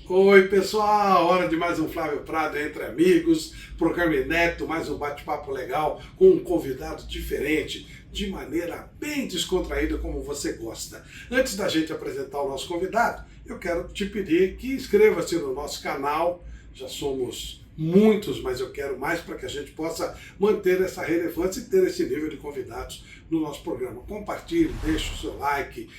Oi pessoal, hora de mais um Flávio Prado entre amigos, programa inédito, mais um bate-papo legal com um convidado diferente, de maneira bem descontraída como você gosta. Antes da gente apresentar o nosso convidado, eu quero te pedir que inscreva-se no nosso canal, já somos muitos, mas eu quero mais para que a gente possa manter essa relevância e ter esse nível de convidados no nosso programa. Compartilhe, deixe o seu like,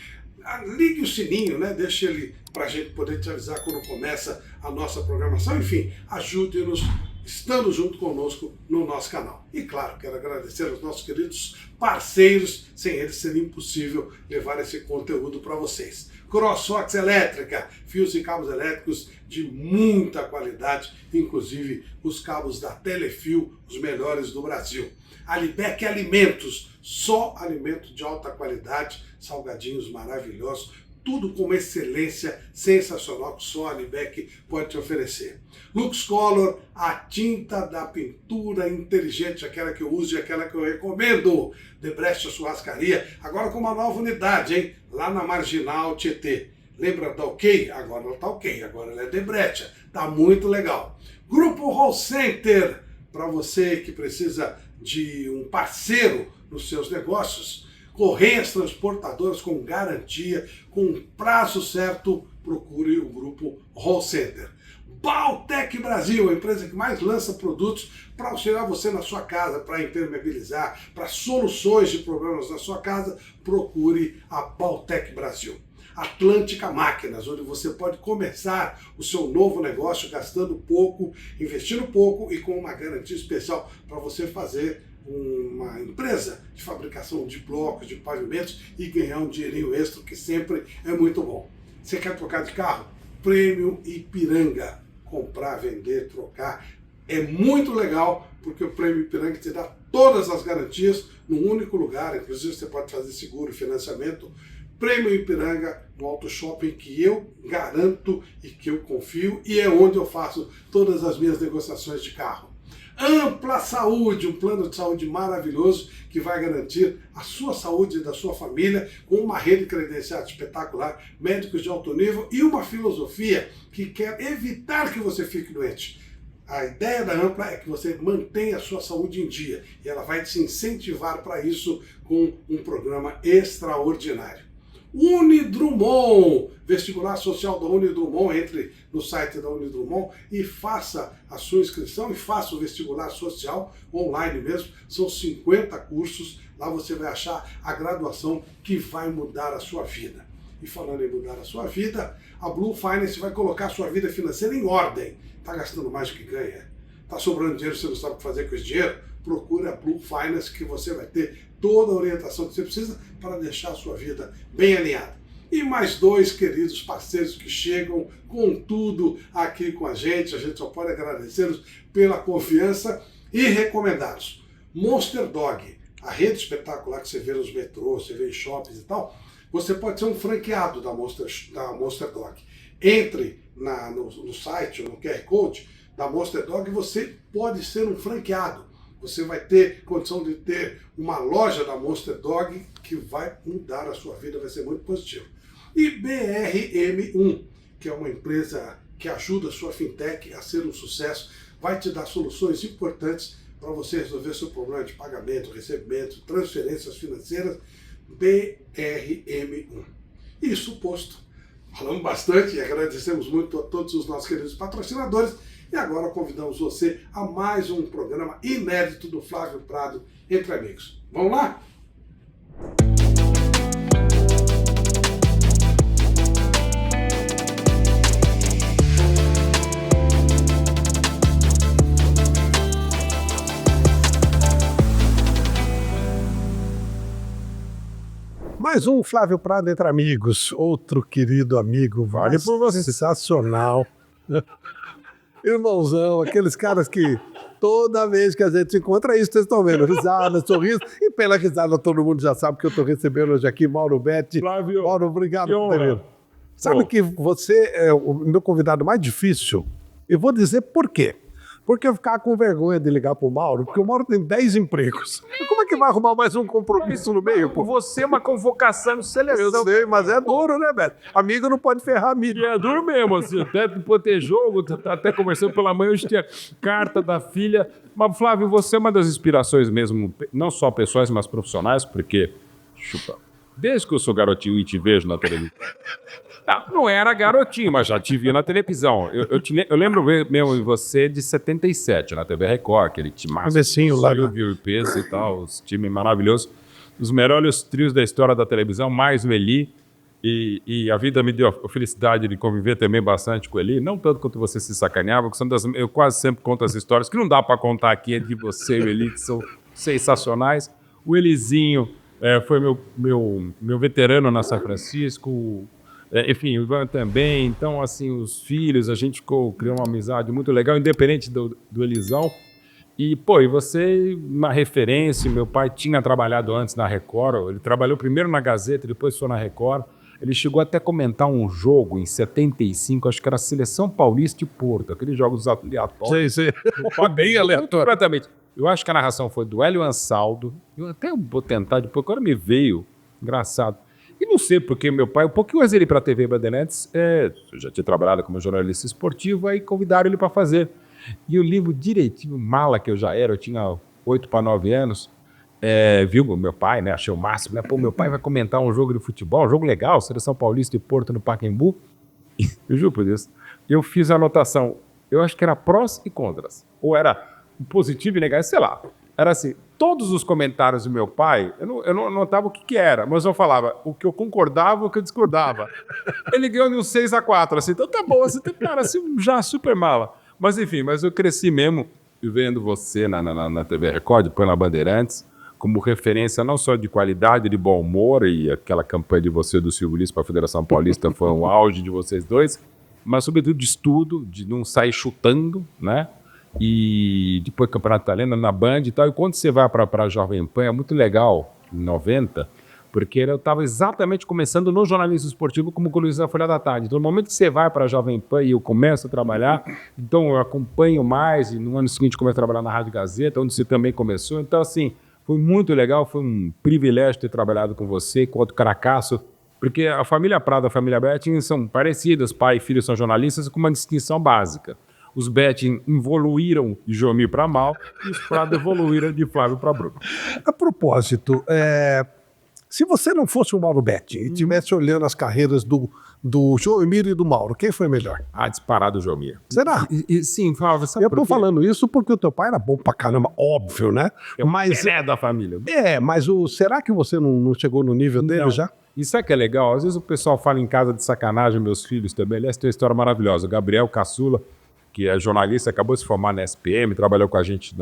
ligue o sininho, né? Deixe ele para a gente poder te avisar quando começa a nossa programação. Enfim, ajude-nos estando junto conosco no nosso canal. E claro, quero agradecer aos nossos queridos parceiros, sem eles seria impossível levar esse conteúdo para vocês. Crossfox Elétrica, fios e cabos elétricos de muita qualidade, inclusive os cabos da Telefio, os melhores do Brasil. Alibec Alimentos, só alimento de alta qualidade, salgadinhos maravilhosos, tudo com uma excelência sensacional que só a Alibec pode te oferecer. LuxColor, a tinta da pintura inteligente, aquela que eu uso e aquela que eu recomendo. Debrecht Churrascaria, agora com uma nova unidade, hein? Lá na Marginal Tietê. Lembra da OK? Agora ela tá OK, agora ela é Debrecht. Tá muito legal. Grupo Hall Center, para você que precisa de um parceiro nos seus negócios, Correias transportadoras com garantia, com prazo certo, procure o Grupo Hall Center. Baltec Brasil, a empresa que mais lança produtos para auxiliar você na sua casa, para impermeabilizar, para soluções de problemas na sua casa, procure a Baltec Brasil. Atlântica Máquinas, onde você pode começar o seu novo negócio gastando pouco, investindo pouco e com uma garantia especial para você fazer uma empresa de fabricação de blocos, de pavimentos e ganhar um dinheirinho extra, que sempre é muito bom. Você quer trocar de carro? Prêmio Ipiranga. Comprar, vender, trocar. É muito legal, porque o Prêmio Ipiranga te dá todas as garantias num único lugar. Inclusive você pode fazer seguro, financiamento. Prêmio Ipiranga, no Auto Shopping, que eu garanto e que eu confio, e é onde eu faço todas as minhas negociações de carro. Ampla Saúde, um plano de saúde maravilhoso que vai garantir a sua saúde e da sua família, com uma rede credenciada espetacular, médicos de alto nível e uma filosofia que quer evitar que você fique doente. A ideia da Ampla é que você mantenha a sua saúde em dia e ela vai te incentivar para isso com um programa extraordinário. Unidrumon, vestibular social da Unidrumon, entre no site da Unidrumon e faça a sua inscrição e faça o vestibular social online mesmo. São 50 cursos, lá você vai achar a graduação que vai mudar a sua vida. E falando em mudar a sua vida, a Blue Finance vai colocar a sua vida financeira em ordem. Está gastando mais do que ganha? Está sobrando dinheiro, você não sabe o que fazer com esse dinheiro? Procure a Blue Finance, que você vai ter toda a orientação que você precisa para deixar a sua vida bem alinhada. E mais dois queridos parceiros que chegam com tudo aqui com a gente só pode agradecê-los pela confiança e recomendá-los. Monster Dog, a rede espetacular que você vê nos metrôs, você vê em shoppings e tal, você pode ser um franqueado da Monster Dog. Entre no site ou no QR Code da Monster Dog e você pode ser um franqueado. Você vai ter condição de ter uma loja da Monster Dog que vai mudar a sua vida, vai ser muito positivo. E BRM1, que é uma empresa que ajuda a sua fintech a ser um sucesso, vai te dar soluções importantes para você resolver seu problema de pagamento, recebimento, transferências financeiras. BRM1. Isso posto. Falamos bastante e agradecemos muito a todos os nossos queridos patrocinadores. E agora convidamos você a mais um programa inédito do Flávio Prado entre amigos. Vamos lá? Mais um Flávio Prado entre amigos, outro querido amigo, vale por você, sensacional. Irmãozão, aqueles caras que toda vez que a gente se encontra é isso, vocês estão vendo, risada, sorriso, e pela risada todo mundo já sabe que eu estou recebendo hoje aqui Mauro Betti. Flávio, Mauro, obrigado por ter vindo. Sabe que você é o meu convidado mais difícil? Eu vou dizer por quê. porque eu ficava com vergonha de ligar pro Mauro, porque o Mauro tem 10 empregos. Como é que vai arrumar mais um compromisso no meio, pô? Você é uma convocação de seleção. Eu sei, mas é duro, né, Beto? Amigo não pode ferrar amigo. E é duro mesmo, assim, até pô, ter jogo, tá até conversando pela manhã, hoje tinha carta da filha. Mas, Flávio, você é uma das inspirações mesmo, não só pessoais, mas profissionais, porque, chupa, desde que eu sou garotinho e te vejo na televisão. Não era garotinho, mas já te via na televisão. Eu lembro mesmo de você de 77, na TV Record, aquele time Comecinho lá, Silvio e Peso e tal, os times maravilhosos. Os melhores trios da história da televisão, mais o Eli. E a vida me deu a felicidade de conviver também bastante com o Eli. Não tanto quanto você se sacaneava, porque eu quase sempre conto as histórias que não dá para contar aqui entre você e o Eli, que são sensacionais. O Elizinho foi meu veterano na São Francisco. Enfim, o Ivan também. Então, assim, os filhos, a gente criou uma amizade muito legal, independente do Elisão. E, pô, e você, uma referência, meu pai tinha trabalhado antes na Record, ele trabalhou primeiro na Gazeta, depois foi na Record. Ele chegou até a comentar um jogo em 75, acho que era a Seleção Paulista e Porto, aqueles jogos aleatórios. Sei. Bem aleatório. Completamente. Eu acho que a narração foi do Hélio Ansaldo. Eu até vou tentar depois, agora me veio, engraçado. E não sei porque meu pai, um pouquinho antes ele ir para a TV Bandeirantes, eu já tinha trabalhado como jornalista esportivo, aí convidaram ele para fazer. E eu lembro direitinho, mala que eu já era, eu tinha 8 para 9 anos, viu meu pai, né, achei o máximo, né, pô, meu pai vai comentar um jogo de futebol, um jogo legal, Seleção Paulista e Porto no Pacaembu. E, eu juro por Deus, eu fiz a anotação, eu acho que era prós e contras, ou era positivo e negativo, sei lá. Era assim, todos os comentários do meu pai, eu não anotava o que era, mas eu falava o que eu concordava e o que eu discordava. Ele ganhou de uns 6-4, assim, então tá bom, assim, cara, assim, já super mala. Mas enfim, eu cresci mesmo vendo você na TV Record, depois na Bandeirantes, como referência não só de qualidade, de bom humor, e aquela campanha de você do Silvio Luiz para a Federação Paulista foi um auge de vocês dois, mas sobretudo de estudo, de não sair chutando, né? E depois Campeonato Italiano na Band e tal. E quando você vai para a Jovem Pan, é muito legal, em 90, porque eu estava exatamente começando no jornalismo esportivo como colunista da Folha da Tarde. Então, no momento que você vai para a Jovem Pan e eu começo a trabalhar, então eu acompanho mais, e no ano seguinte começo a trabalhar na Rádio Gazeta, onde você também começou. Então, assim, foi muito legal, foi um privilégio ter trabalhado com você, com outro caracaço, porque a família Prado e a família Betting são parecidas, pai e filho são jornalistas, com uma distinção básica. Os Betting evoluíram de Jomir para Mal e os Prado evoluíram de Flávio para Bruno. A propósito, se você não fosse o Mauro Betting e estivesse olhando as carreiras do Jomir e do Mauro, quem foi melhor? Disparado o Jomir. Será? Sim, Flávio, sabe Eu tô falando isso porque o teu pai era bom pra caramba, óbvio, né? Mas é da família. Mas será que você não chegou no nível dele já? Isso é que é legal. Às vezes o pessoal fala em casa de sacanagem, meus filhos também. Aliás, tem uma história maravilhosa. O Gabriel Caçula, que é jornalista, acabou de se formar na SPM, trabalhou com a gente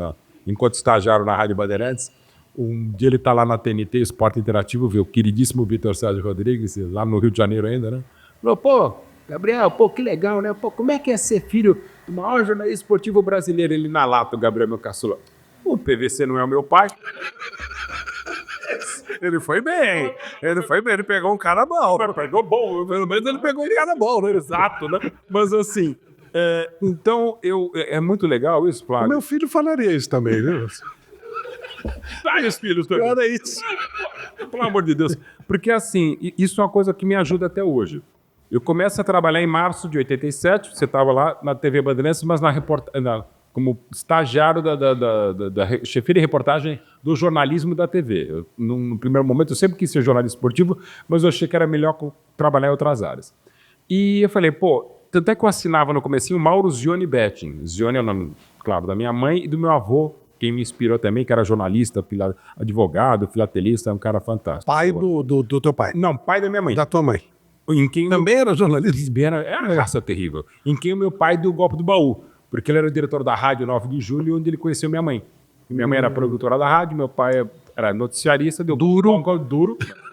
enquanto estagiário na Rádio Bandeirantes. Um dia ele está lá na TNT, Esporte Interativo, viu o queridíssimo Vitor Sérgio Rodrigues, lá no Rio de Janeiro ainda, né? Falou, pô, Gabriel, pô, que legal, né? Pô, como é que é ser filho do maior jornalista esportivo brasileiro? Ele na lata, o Gabriel, meu caçula. O PVC não é o meu pai. Ele foi bem, ele pegou um cara bom. Pegou bom, pelo menos ele pegou um cara bom, né? Exato, né? Mas assim, então, é muito legal isso, Flávio. O meu filho falaria isso também, viu? Vários filhos também. Olha isso. Pelo amor de Deus. Porque assim, isso é uma coisa que me ajuda até hoje. Eu começo a trabalhar em março de 87, você estava lá na TV Bandeirantes, mas como estagiário da chefia de reportagem do jornalismo da TV. No primeiro momento, eu sempre quis ser jornalista esportivo, mas eu achei que era melhor trabalhar em outras áreas. E eu falei, pô, tanto é que eu assinava no comecinho Mauro Zione Betting. Zione é o nome, claro, da minha mãe e do meu avô, quem me inspirou também, que era jornalista, advogado, filatelista, um cara fantástico. Pai do teu pai? Não, pai da minha mãe. Da tua mãe. Em quem também era jornalista? Era uma raça terrível. Em quem o meu pai deu o golpe do baú, porque ele era o diretor da Rádio 9 de Julho, onde ele conheceu minha mãe. E minha mãe era produtora da rádio, meu pai era noticiarista, deu duro,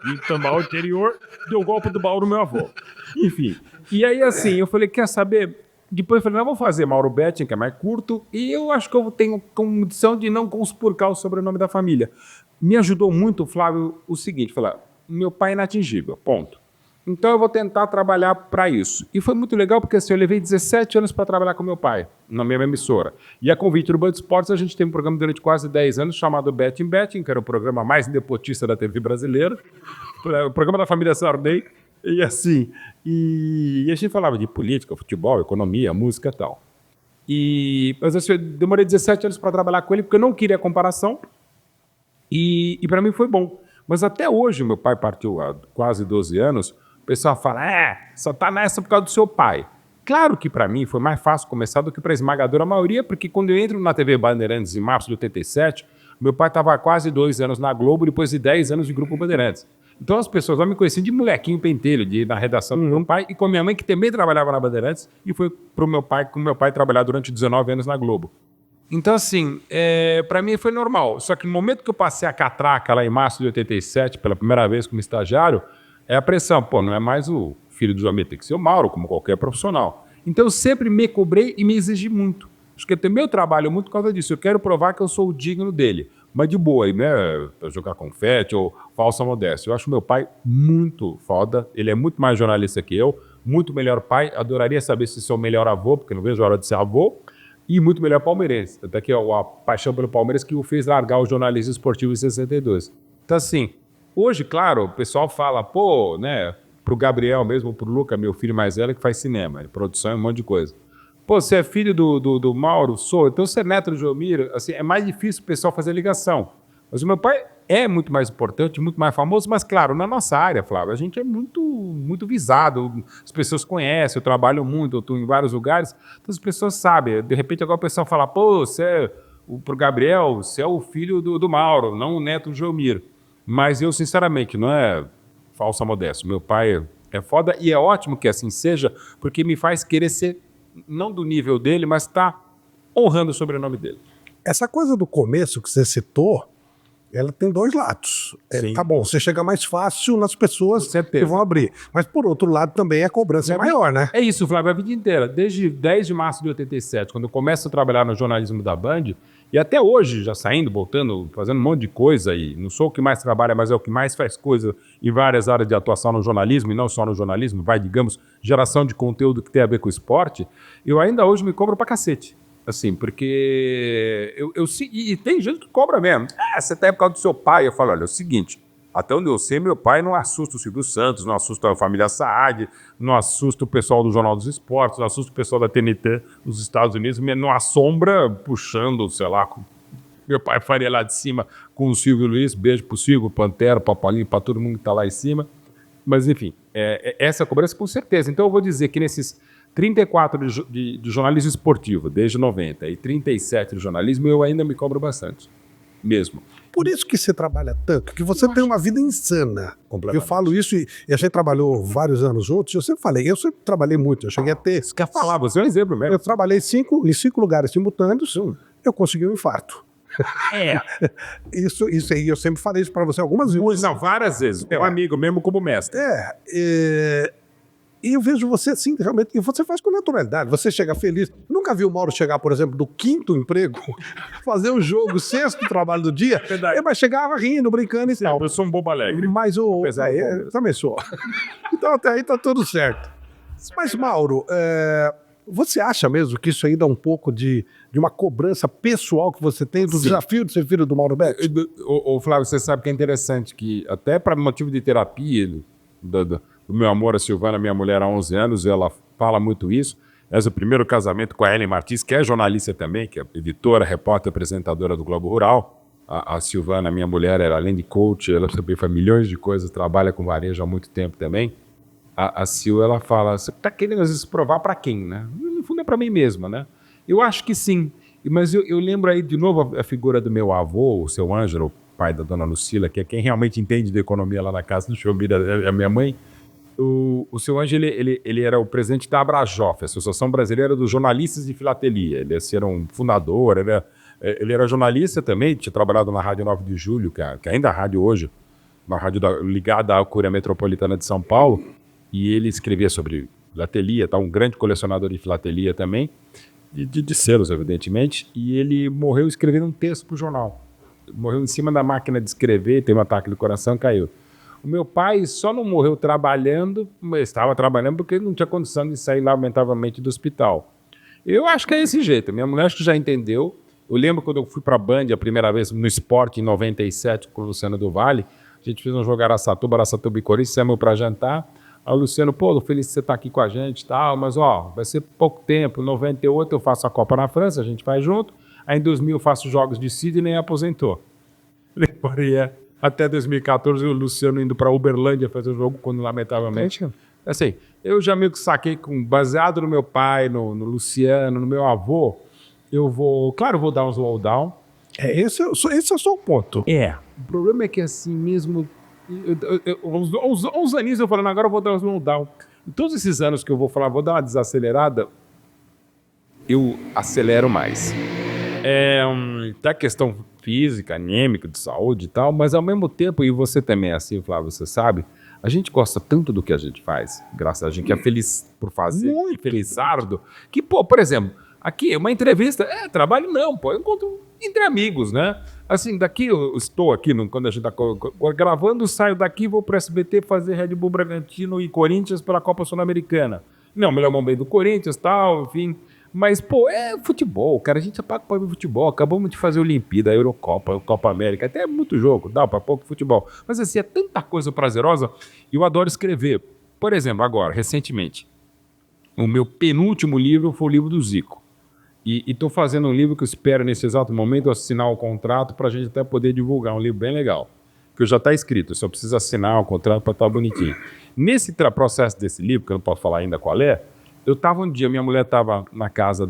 e também o interior, deu o golpe do baú no meu avô. Enfim. E aí, assim, eu falei, quer saber? Depois eu falei, não, vou fazer Mauro Betting, que é mais curto, e eu acho que eu tenho condição de não conspurcar o sobrenome da família. Me ajudou muito, Flávio, o seguinte, falar, meu pai é inatingível, ponto. Então eu vou tentar trabalhar para isso. E foi muito legal porque assim, eu levei 17 anos para trabalhar com meu pai. na mesma emissora. E a convite do Band Esportes, a gente teve um programa durante quase 10 anos chamado Betting Betting, que era o programa mais nepotista da TV brasileira, o programa da família Sarney, e assim, e a gente falava de política, futebol, economia, música e tal. Mas assim, eu demorei 17 anos para trabalhar com ele, porque eu não queria comparação, e para mim foi bom. Mas até hoje, meu pai partiu há quase 12 anos, o pessoal fala, só tá nessa por causa do seu pai. Claro que para mim foi mais fácil começar do que para a esmagadora maioria, porque quando eu entro na TV Bandeirantes em março de 87, meu pai estava há quase 2 anos na Globo, depois de 10 anos de Grupo Bandeirantes. Então as pessoas já me conheciam de molequinho pentelho, na redação do meu pai, e com a minha mãe, que também trabalhava na Bandeirantes, e foi com meu pai trabalhar durante 19 anos na Globo. Então, assim, para mim foi normal. Só que no momento que eu passei a catraca lá em março de 87, pela primeira vez como estagiário, é a pressão. Pô, não é mais o filho do João, tem que ser o Mauro, como qualquer profissional. Então eu sempre me cobrei e me exigi muito. Acho que eu tenho meu trabalho muito por causa disso. Eu quero provar que eu sou o digno dele. Mas de boa, né? Pra jogar confete ou falsa modéstia. Eu acho meu pai muito foda. Ele é muito mais jornalista que eu. Muito melhor pai. Adoraria saber se sou o melhor avô, porque não vejo a hora de ser avô. E muito melhor palmeirense. Até que a paixão pelo Palmeiras que o fez largar o jornalismo esportivo em 62. Então, assim, hoje, claro, o pessoal fala, pô, né? Pro Gabriel mesmo, pro Luca, meu filho mais velho, que faz cinema, produção e um monte de coisa. Pô, você é filho do Mauro? Sou. Então você é neto do Jomir? Assim, é mais difícil o pessoal fazer ligação. Mas o meu pai é muito mais importante, muito mais famoso, mas claro, na nossa área, Flávio, a gente é muito visado, as pessoas conhecem, eu trabalho muito, eu estou em vários lugares, então as pessoas sabem. De repente agora o pessoal fala, pô, pro Gabriel, você é o filho do Mauro, não o neto do Jomir. Mas eu, sinceramente, não é falsa modéstia. Meu pai é foda e é ótimo que assim seja, porque me faz querer ser, não do nível dele, mas tá honrando o sobrenome dele. Essa coisa do começo que você citou, ela tem 2 lados. Tá bom, você chega mais fácil nas pessoas que vão abrir. Mas, por outro lado, também a cobrança é maior, né? É isso, Flávio, a vida inteira. Desde 10 de março de 87, quando eu começo a trabalhar no jornalismo da Band, e até hoje, já saindo, voltando, fazendo um monte de coisa, e não sou o que mais trabalha, mas é o que mais faz coisa em várias áreas de atuação no jornalismo, e não só no jornalismo, digamos, geração de conteúdo que tem a ver com o esporte, eu ainda hoje me cobro pra cacete. Assim, porque e tem gente que cobra mesmo. Você tá aí por causa do seu pai. Eu falo, olha, é o seguinte, até onde eu sei, meu pai não assusta o Silvio Santos, não assusta a família Saad, não assusta o pessoal do Jornal dos Esportes, não assusta o pessoal da TNT nos Estados Unidos, não assombra puxando, sei lá, meu pai faria lá de cima com o Silvio Luiz, beijo pro Silvio, Pantera, Papalinho, pra todo mundo que tá lá em cima. Mas, enfim, essa cobrança com certeza. Então eu vou dizer que nesses 34 de jornalismo esportivo, desde 90, e 37 de jornalismo, eu ainda me cobro bastante. Mesmo. Por isso que você trabalha tanto, que você tem uma vida insana. Eu falo isso e a gente trabalhou vários anos juntos, eu sempre trabalhei muito, eu cheguei a ter... Você quer falar? Você é um exemplo mesmo. Eu trabalhei em 5 lugares simultâneos, eu consegui um infarto. Isso aí, eu sempre falei isso para você algumas vezes. Não, várias vezes. É um amigo mesmo como mestre. E eu vejo você assim, realmente, e você faz com naturalidade, você chega feliz. Nunca vi o Mauro chegar, por exemplo, do 5º emprego, fazer um jogo, 6º trabalho do dia, mas chegava rindo, brincando e tal. Eu sou um bobo alegre. Mas eu também sou. Então até aí tá tudo certo. Mas, Mauro, você acha mesmo que isso aí dá um pouco de uma cobrança pessoal que você tem do desafio de ser filho do Mauro Betti? Ô, Flávio, você sabe que é interessante que até para motivo de terapia, do meu amor a Silvana, minha mulher há 11 anos, ela fala muito isso. É o primeiro casamento com a Ellen Martins, que é jornalista também, que é editora, repórter, apresentadora do Globo Rural. A Silvana, minha mulher, era além de coach, ela também faz milhões de coisas, trabalha com varejo há muito tempo também. A Sil, ela fala, você tá querendo às vezes provar para quem, né? No fundo é para mim mesma, né? Eu acho que sim, mas eu lembro aí de novo a figura do meu avô, o seu Ângelo, pai da dona Lucila, que é quem realmente entende de economia lá na casa do Chomira, é a minha mãe. O seu Ângelo, ele era o presidente da Abrajof, a Associação Brasileira dos Jornalistas de Filatelia. Ele era um fundador, ele era jornalista também, tinha trabalhado na Rádio 9 de Julho, que ainda é a rádio hoje, uma rádio ligada à Curia Metropolitana de São Paulo, e ele escrevia sobre filatelia, um grande colecionador de filatelia também, de selos, evidentemente, e ele morreu escrevendo um texto para o jornal. Morreu em cima da máquina de escrever, teve um ataque do coração, caiu. O meu pai só não morreu trabalhando, mas estava trabalhando porque não tinha condição de sair lamentavelmente do hospital. Eu acho que é esse jeito. Minha mulher acho que já entendeu. Eu lembro quando eu fui para a Band a primeira vez no esporte, em 97, com o Luciano do Vale. A gente fez um jogo Araçatuba e Corinthians, saímos para jantar. Aí o Luciano, pô, feliz que você tá aqui com a gente e tal, mas ó, vai ser pouco tempo. Em 98 eu faço a Copa na França, a gente vai junto. Aí em 2000 eu faço jogos de Sydney e aposentou. Lembrei, até 2014 o Luciano indo para Uberlândia fazer o jogo, quando lamentavelmente... Assim, eu já meio que saquei, baseado no meu pai, no Luciano, no meu avô, eu vou dar uns slowdown. Esse é só o ponto. O problema é que assim mesmo, uns aninhos eu falando, agora eu vou dar uns slowdown. Em todos esses anos que eu vou falar, vou dar uma desacelerada, eu acelero mais. Tá questão física, anêmica, de saúde e tal, mas ao mesmo tempo, e você também é assim, Flávio, você sabe, a gente gosta tanto do que a gente faz, graças a gente que é feliz por fazer, e felizardo, que, pô, por exemplo, aqui, uma entrevista, trabalho não, pô, eu encontro entre amigos, né? Assim, daqui eu estou aqui, quando a gente tá gravando, saio daqui, vou pro SBT fazer Red Bull Bragantino e Corinthians pela Copa Sul-Americana. Não, melhor momento do Corinthians, tal, enfim. Mas, pô, é futebol, cara, a gente apaga para ver futebol, acabamos de fazer Olimpíada, a Eurocopa, a Copa América, até muito jogo, dá para pouco futebol. Mas assim, é tanta coisa prazerosa, e eu adoro escrever. Por exemplo, agora, recentemente, o meu penúltimo livro foi o livro do Zico. E estou fazendo um livro que eu espero, nesse exato momento, assinar o contrato para a gente até poder divulgar, um livro bem legal, que já está escrito, só preciso assinar o contrato para estar bonitinho. Nesse processo desse livro, que eu não posso falar ainda qual é, eu estava um dia, minha mulher estava na casa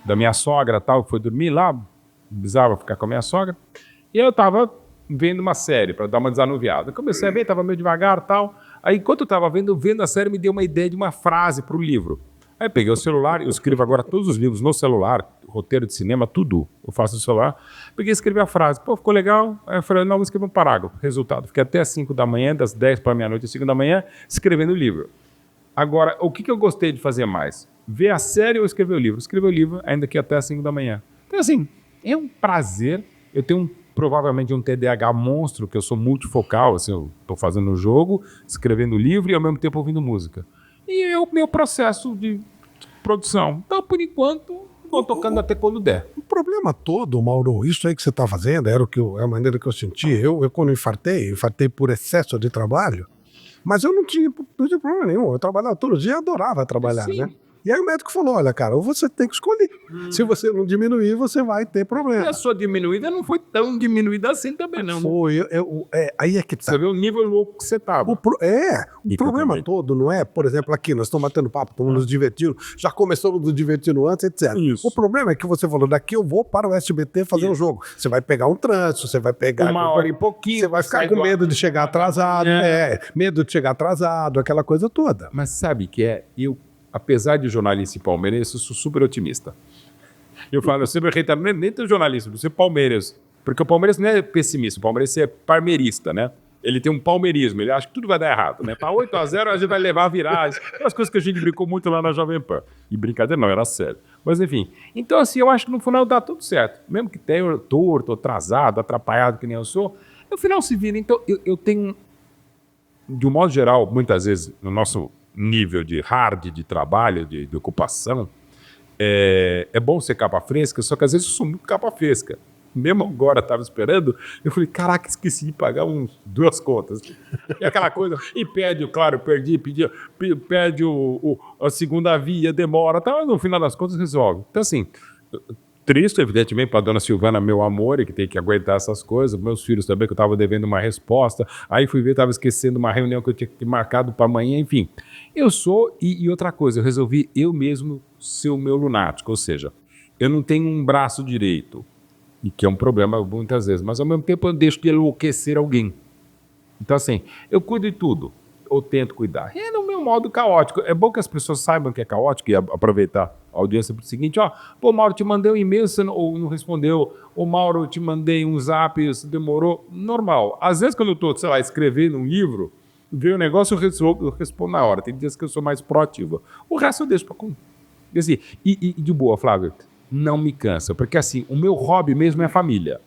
da minha sogra, tal, foi dormir lá, bizarro ficar com a minha sogra, e eu estava vendo uma série para dar uma desanuviada. Eu comecei a ver, estava meio devagar, tal. Aí, enquanto eu estava vendo a série, me deu uma ideia de uma frase para o livro. Aí peguei o celular, eu escrevo agora todos os livros no celular, roteiro de cinema, tudo, eu faço no celular. Peguei e escrevi a frase, pô, ficou legal. Aí eu falei, não, vou escrever um parágrafo. Resultado, fiquei até 5 da manhã, das 10 para meia-noite às 5 da manhã, escrevendo o livro. Agora, o que eu gostei de fazer mais? Ver a série ou escrever o livro? Escrever o livro, ainda que até às 5 da manhã. Então, assim, é um prazer. Eu tenho provavelmente um TDAH monstro, que eu sou multifocal, assim, eu estou fazendo o jogo, escrevendo o livro e ao mesmo tempo ouvindo música. E é o meu processo de produção. Então, por enquanto, estou tocando até quando der. O problema todo, Mauro, isso aí que você está fazendo, é a maneira que eu senti. Eu quando infartei por excesso de trabalho, mas eu não tinha problema nenhum. Eu trabalhava todo dia e adorava trabalhar, Sim. né? E aí o médico falou, olha, cara, ou você tem que escolher. Se você não diminuir, você vai ter E problema. a sua diminuída não foi tão diminuída assim também, não. Foi, aí é que tá. Você vê o nível louco que você estava. O problema também. todo não é, por exemplo, aqui, nós estamos batendo papo, estamos nos divertindo, já começamos nos divertindo antes, etc. Isso. O problema é que você falou, daqui eu vou para o SBT fazer um jogo. Você vai pegar um trânsito, você vai pegar... 1h e pouquinho. Você vai ficar sai com do medo de chegar atrasado, medo de chegar atrasado, aquela coisa toda. Mas sabe que eu, apesar de jornalista e palmeirense, eu sou super otimista. Eu sempre reitero, nem ter jornalista, você palmeirense. Porque o Palmeiras não é pessimista, o Palmeiras é parmeirista, né? Ele tem um palmeirismo, ele acha que tudo vai dar errado, né? Para 8-0 a gente vai levar a viragem. As coisas que a gente brincou muito lá na Jovem Pan. E brincadeira não, era sério. Mas enfim. Então assim, eu acho que no final dá tudo certo. Mesmo que tenha torto, atrasado, atrapalhado que nem eu sou, no final se vira. Então eu tenho, de um modo geral, muitas vezes, no nosso nível de hard, de trabalho, de ocupação, é bom ser capa fresca, só que às vezes eu sou muito capa fresca. Mesmo agora, estava esperando, eu falei, caraca, esqueci de pagar 2 contas. E aquela coisa, e pede, claro, pede a segunda via, demora, tá, no final das contas resolve. Então assim, triste, evidentemente, para a dona Silvana, meu amor, que tem que aguentar essas coisas, meus filhos também, que eu estava devendo uma resposta, aí fui ver, estava esquecendo uma reunião que eu tinha marcado para amanhã, enfim. Eu sou, e outra coisa, eu resolvi eu mesmo ser o meu lunático, ou seja, eu não tenho um braço direito, e que é um problema muitas vezes, mas ao mesmo tempo eu deixo de enlouquecer alguém. Então assim, eu cuido de tudo, ou tento cuidar. É no meu modo caótico. É bom que as pessoas saibam que é caótico e aproveitar a audiência para o seguinte, pô, Mauro, te mandei um e-mail, você não respondeu, ou Mauro, te mandei um zap, você demorou. Normal. Às vezes quando eu estou, sei lá, escrevendo um livro, veio um negócio, eu respondo na hora. Tem dias que eu sou mais proativa. O resto eu deixo para... Assim, e de boa, Flávio, não me cansa, porque assim, o meu hobby mesmo é a família.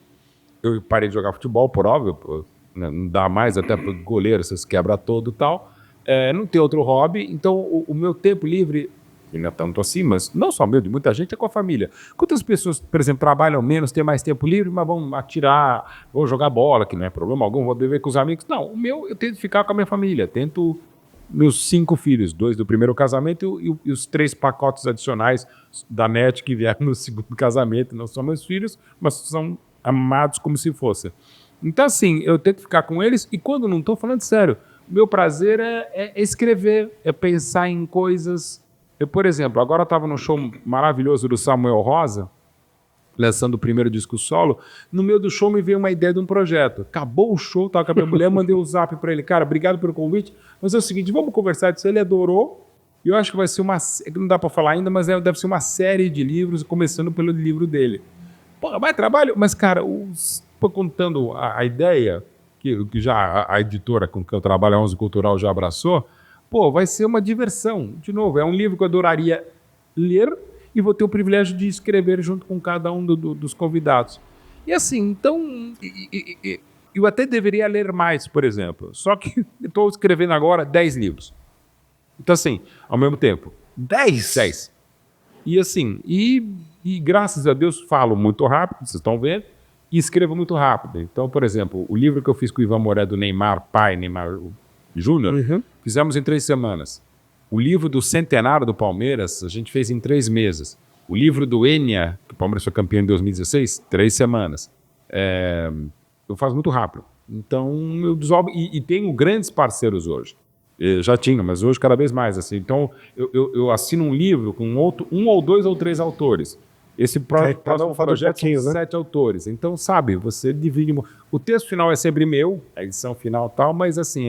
Eu parei de jogar futebol, por óbvio, não dá mais, até para goleiro, você se quebra todo e tal. Não tem outro hobby, então o meu tempo livre e não é tanto assim, mas não só meu, de muita gente, é com a família. Quantas pessoas, por exemplo, trabalham menos, têm mais tempo livre, mas vão atirar, vão jogar bola, que não é problema algum, vão beber com os amigos. Não, o meu, eu tento ficar com a minha família, tento meus 5 filhos, 2 do primeiro casamento e os 3 pacotes adicionais da NET que vieram no segundo casamento. Não são meus filhos, mas são amados como se fosse. Então, assim, eu tento ficar com eles e quando não estou falando sério, meu prazer é escrever, é pensar em coisas. Eu, por exemplo, agora estava num show maravilhoso do Samuel Rosa, lançando o primeiro disco solo. No meio do show me veio uma ideia de um projeto. Acabou o show, estava com a minha mulher, mandei um zap para ele. Cara, obrigado pelo convite, mas é o seguinte, vamos conversar disso. Ele adorou e eu acho que vai ser não dá para falar ainda, mas deve ser uma série de livros, começando pelo livro dele. Pô, mais trabalho, mas cara, contando a ideia, que já a editora com que eu trabalho, a 11 Cultural, já abraçou, pô, vai ser uma diversão. De novo, é um livro que eu adoraria ler e vou ter o privilégio de escrever junto com cada um dos convidados. E assim, então, eu até deveria ler mais, por exemplo, só que estou escrevendo agora 10 livros. Então assim, ao mesmo tempo. 10? 10. E assim, e graças a Deus falo muito rápido, vocês estão vendo, e escrevo muito rápido. Então, por exemplo, o livro que eu fiz com o Ivan Moré do Neymar pai, Neymar Júnior, fizemos em 3 semanas. O livro do centenário do Palmeiras, a gente fez em 3 meses. O livro do Enya, que o Palmeiras foi campeão em 2016, 3 semanas. Eu faço muito rápido. Então, eu desobo, e tenho grandes parceiros hoje. Eu já tinha, mas hoje cada vez mais. Assim. Então, eu assino um livro com um ou 2 ou 3 autores. Esse próximo projeto são 7 autores. Então, sabe, você divide... O texto final é sempre meu, a edição final e tal, mas assim,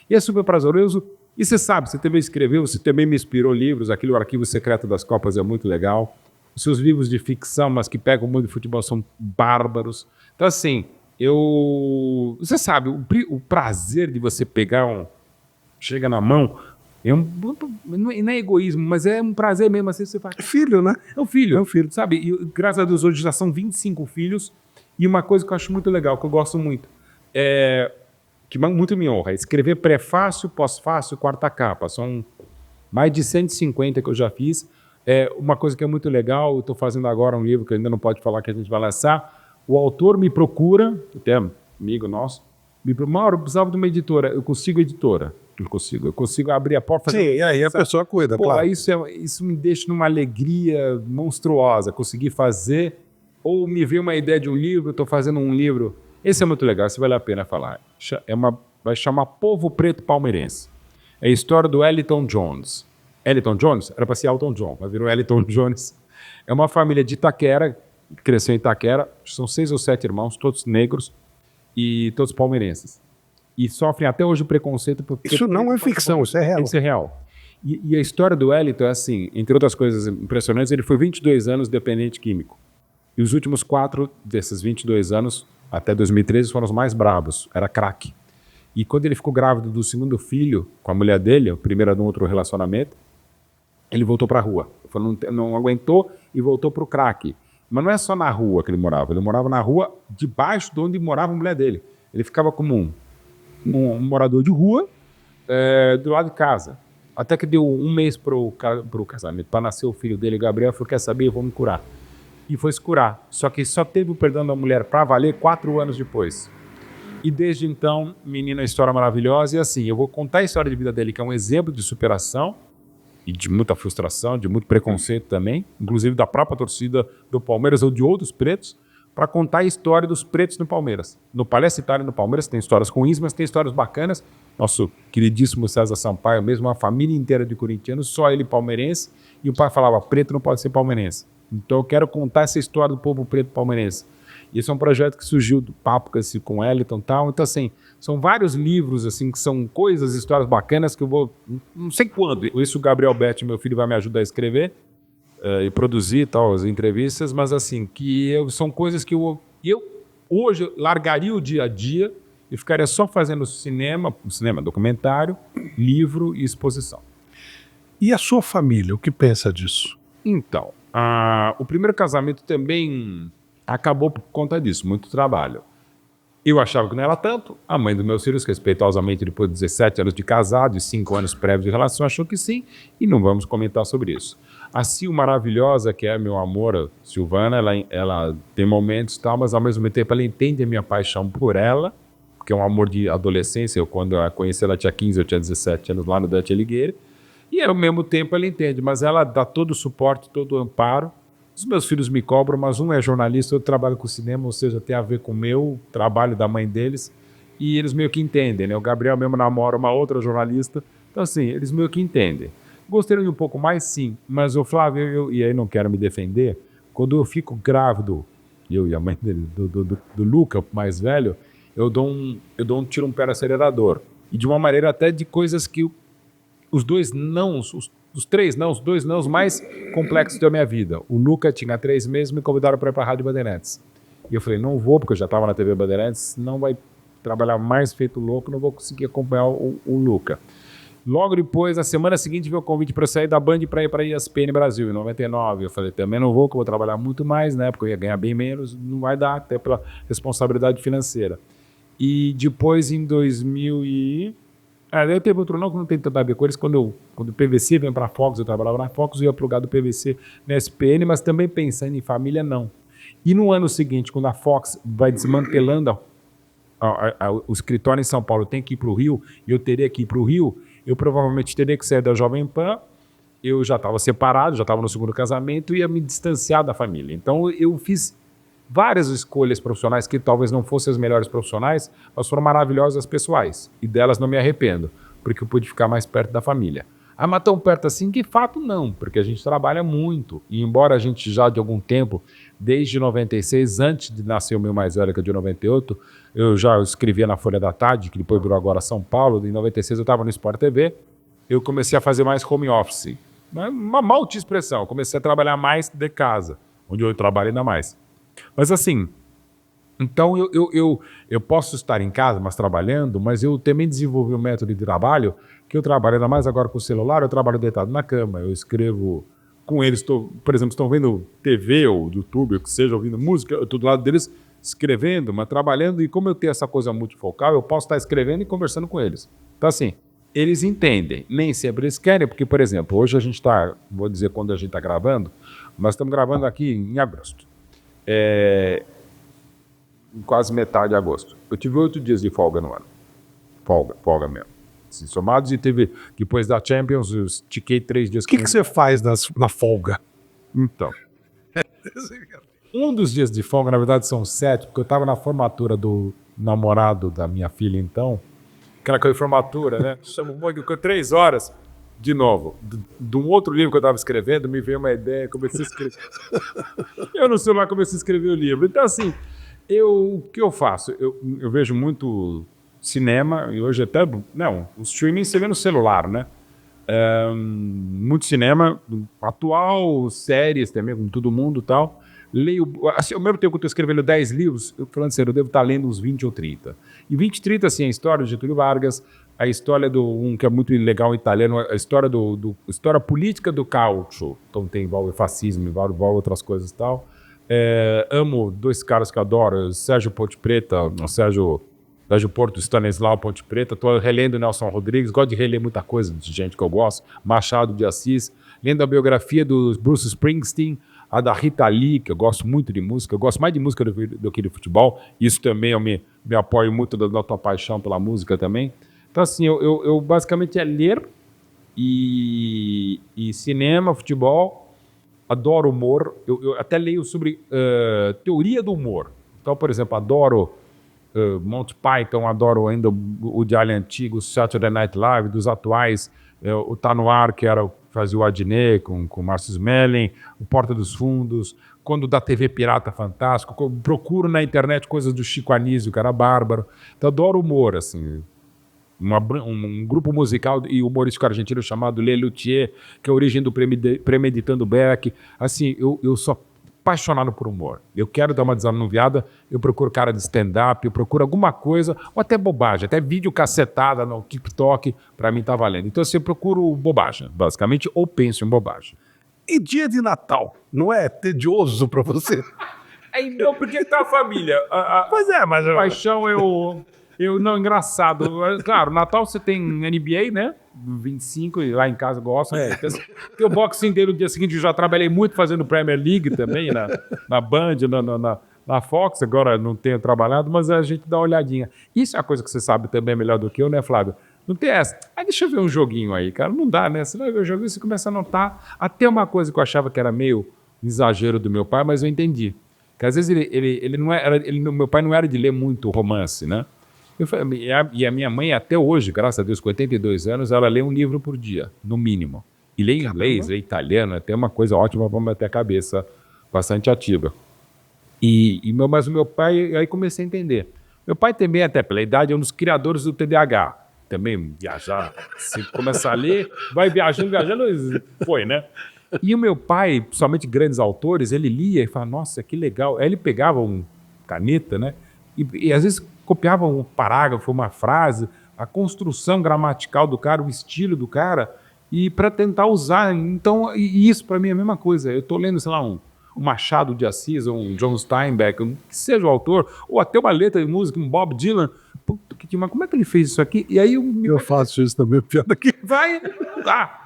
E é super prazeroso. E você sabe, você também escreveu, você também me inspirou livros. Aquele O Arquivo Secreto das Copas é muito legal. Os seus livros de ficção, mas que pegam muito de futebol, são bárbaros. Então, assim, você sabe, o prazer de você pegar chega na mão, não é egoísmo, mas é um prazer mesmo. Assim, você faz. É filho, né? É um filho, sabe? E, graças a Deus, hoje já são 25 filhos. E uma coisa que eu acho muito legal, que eu gosto muito, que muito me honra, é escrever prefácio, pós-fácio, quarta capa. São mais de 150 que eu já fiz. Uma coisa que é muito legal, eu estou fazendo agora um livro que ainda não pode falar que a gente vai lançar. O autor me procura, até amigo nosso, Mauro, eu precisava de uma editora. Eu consigo editora. Eu consigo abrir a porta. Sim, e aí a pessoa cuida, pô, claro. Isso me deixa numa alegria monstruosa, conseguir fazer, ou me veio uma ideia de um livro, eu estou fazendo um livro. Esse é muito legal, isso vale a pena falar. Vai chamar Povo Preto Palmeirense. É a história do Elton Jones. Elton Jones era para ser Elton John, mas virou Elton Jones. É uma família de Itaquera, que cresceu em Itaquera, são 6 ou 7 irmãos, todos negros e todos palmeirenses. E sofrem até hoje o preconceito. Isso não é ficção, isso é real. Isso é real. E a história do Wellington é assim, entre outras coisas impressionantes, ele foi 22 anos dependente químico. E os últimos 4 desses 22 anos, até 2013, foram os mais bravos. Era crack. E quando ele ficou grávido do segundo filho, com a mulher dele, o primeiro de um outro relacionamento, ele voltou para a rua. Não aguentou e voltou para o crack. Mas não é só na rua que ele morava na rua debaixo de onde morava a mulher dele. Ele ficava como um morador de rua do lado de casa. Até que deu 1 mês para o casamento, para nascer o filho dele, Gabriel, falou, quer saber, eu vou me curar. E foi se curar. Só que só teve o perdão da mulher para valer 4 anos depois. E desde então, menina, história maravilhosa. E assim, eu vou contar a história de vida dele, que é um exemplo de superação e de muita frustração, de muito preconceito também, inclusive da própria torcida do Palmeiras ou de outros pretos, para contar a história dos pretos no Palmeiras. No Palestra Itália, no Palmeiras, tem histórias ruins, mas tem histórias bacanas. Nosso queridíssimo César Sampaio, mesmo uma família inteira de corintianos, só ele palmeirense, e o pai falava, preto não pode ser palmeirense. Então eu quero contar essa história do povo preto palmeirense. E esse é um projeto que surgiu do papo com o Elton e tal. Então, assim, são vários livros, assim, que são coisas, histórias bacanas que eu vou... Não sei quando. Isso o Gabriel Betti, meu filho, vai me ajudar a escrever e produzir tal, as entrevistas, mas, assim, são coisas que eu hoje largaria o dia a dia e ficaria só fazendo cinema, documentário, livro e exposição. E a sua família, o que pensa disso? Então, o primeiro casamento também acabou por conta disso, muito trabalho. Eu achava que não era tanto. A mãe dos meus filhos, respeitosamente, depois de 17 anos de casado e 5 anos prévios de relação, achou que sim. E não vamos comentar sobre isso. A Sil maravilhosa, que é meu amor, a Silvana, ela tem momentos e tal, mas ao mesmo tempo ela entende a minha paixão por ela, que é um amor de adolescência. Quando eu a conheci, ela tinha 15, eu tinha 17 anos lá no Dante Alighieri. E ao mesmo tempo ela entende, mas ela dá todo o suporte, todo o amparo. Os meus filhos me cobram, mas um é jornalista, outro trabalha com cinema, ou seja, tem a ver com o meu trabalho, da mãe deles. E eles meio que entendem, né? O Gabriel mesmo namora uma outra jornalista. Então, assim, eles meio que entendem. Gostariam de um pouco mais, sim. Mas o Flávio, e aí não quero me defender, quando eu fico grávido, eu e a mãe dele, do Luca, mais velho, eu dou um tiro um pé no acelerador. E de uma maneira até de coisas que os dois nãos, os três nãos, os dois nãos mais complexos da minha vida. O Luca tinha 3 meses, me convidaram para ir para a Rádio Bandeirantes. E eu falei, não vou, porque eu já estava na TV Bandeirantes, não vai trabalhar mais feito louco, não vou conseguir acompanhar o Luca. Logo depois, na semana seguinte, veio o convite para eu sair da Band e para ir para a ESPN Brasil, em 99. Eu falei, também não vou, porque eu vou trabalhar muito mais, né? Porque eu ia ganhar bem menos, não vai dar, até pela responsabilidade financeira. E depois, em 2000 e... daí teve outro não, que não tem tanto a ver com eles. Quando o PVC veio para a Fox, eu trabalhava na Fox, eu ia para o lugar do PVC na ESPN, mas também pensando em família, não. E no ano seguinte, quando a Fox vai desmantelando o escritório em São Paulo, tem que ir para o Rio, e eu teria que ir para o Rio, eu provavelmente teria que sair da Jovem Pan, eu já estava separado, já estava no segundo casamento, e ia me distanciar da família. Então eu fiz várias escolhas profissionais que talvez não fossem as melhores profissionais, mas foram maravilhosas pessoais. E delas não me arrependo, porque eu pude ficar mais perto da família. Ah, mas tão perto assim? De fato não, porque a gente trabalha muito. E embora a gente já de algum tempo, desde 96, antes de nascer o meu mais velho, que é de 98, eu já escrevia na Folha da Tarde, que depois virou agora São Paulo. Em 96 eu estava no Sport TV, eu comecei a fazer mais home office. Uma malta expressão, eu comecei a trabalhar mais de casa, onde eu trabalho ainda mais. Mas assim, então eu posso estar em casa, mas trabalhando, mas eu também desenvolvi um método de trabalho que eu trabalho ainda mais agora com o celular, eu trabalho deitado na cama, eu escrevo com eles, por exemplo, estão vendo TV ou YouTube, ou que seja, ouvindo música, eu estou do lado deles escrevendo, mas trabalhando, e como eu tenho essa coisa multifocal, eu posso estar escrevendo e conversando com eles. Então assim, eles entendem, nem sempre eles querem, porque, por exemplo, hoje a gente está, vou dizer quando a gente está gravando, mas estamos gravando aqui em agosto. Quase metade de agosto. Eu tive 8 dias de folga no ano. Folga mesmo. Assim, somados, e teve, depois da Champions, eu estiquei 3 dias. O que você faz na folga? Então. Um dos dias de folga, na verdade, são 7, porque eu estava na formatura do namorado da minha filha, então. Aquela coisa de formatura, né? Chamo muito, 3 horas. De novo, de um outro livro que eu estava escrevendo, me veio uma ideia, comecei a escrever. Eu no celular comecei a escrever o livro. Então, assim, o que eu faço? Eu vejo muito cinema, e hoje até... Não, o streaming você vê no celular, né? Muito cinema, atual, séries também, com todo mundo e tal. Leio, assim, ao mesmo tempo que eu estou escrevendo 10 livros, falando sério, eu devo estar lendo uns 20 ou 30. E 20, 30, assim, a história do Getúlio Vargas, a história um que é muito legal italiano, a história história política do caucho. Então envolve fascismo, envolve outras coisas e tal. Amo 2 caras que eu adoro, Sérgio Ponte Preta, Sérgio Porto, Stanislau Ponte Preta. Estou relendo Nelson Rodrigues, gosto de reler muita coisa de gente que eu gosto. Machado de Assis, lendo a biografia do Bruce Springsteen, a da Rita Lee, que eu gosto muito de música, eu gosto mais de música do que de futebol. Isso também eu me apoio muito da tua paixão pela música também. Então, assim, eu basicamente ler e cinema, futebol, adoro humor. Eu até leio sobre teoria do humor. Então, por exemplo, adoro Monty Python, adoro ainda o de Alien antigo, Saturday Night Live, dos atuais, o Tá No Ar, que fazia o Adnet com o Márcio Smelling, o Porta dos Fundos, quando da TV Pirata Fantástico, procuro na internet coisas do Chico Anísio, que era bárbaro. Então, adoro humor, assim. Um grupo musical e humorístico argentino chamado Le Luthier, que é a origem do Premeditando Beck. Assim, eu sou apaixonado por humor. Eu quero dar uma desanuviada, eu procuro cara de stand-up, eu procuro alguma coisa, ou até bobagem, até vídeo cacetada no TikTok, pra mim tá valendo. Então, assim, eu procuro bobagem, basicamente, ou penso em bobagem. E dia de Natal, não é tedioso pra você? Aí não, porque tá a família. Pois é, mas... Paixão, eu não, engraçado. Claro, Natal você tem NBA, né? 25, e lá em casa gosto. Tem o Boxing Day no dia seguinte, eu já trabalhei muito fazendo Premier League também, na Band, na Fox, agora não tenho trabalhado, mas a gente dá uma olhadinha. Isso é uma coisa que você sabe também melhor do que eu, né, Flávio? Não tem essa. Aí deixa eu ver um joguinho aí, cara. Não dá, né? Você vai ver o joguinho e você começa a notar. Até uma coisa que eu achava que era meio exagero do meu pai, mas eu entendi. Que às vezes ele não era. Meu pai não era de ler muito romance, né? E a minha mãe, até hoje, graças a Deus, com 82 anos, ela lê um livro por dia, no mínimo. E lê inglês, lê italiano, até uma coisa ótima para manter a cabeça bastante ativa. Mas o meu pai, aí comecei a entender. Meu pai também, até pela idade, é um dos criadores do TDAH. Também viajar, se começar a ler, vai viajando, foi, né? E o meu pai, somente grandes autores, ele lia e falava, nossa, que legal. Aí ele pegava uma caneta, né? E às vezes copiava um parágrafo, uma frase, a construção gramatical do cara, o estilo do cara, e para tentar usar. Então, e isso para mim é a mesma coisa. Eu estou lendo, sei lá, um Machado de Assis, ou um John Steinbeck, que seja o autor, ou até uma letra de música, um Bob Dylan. Mas como é que ele fez isso aqui? E aí eu faço isso também, piada aqui. Vai.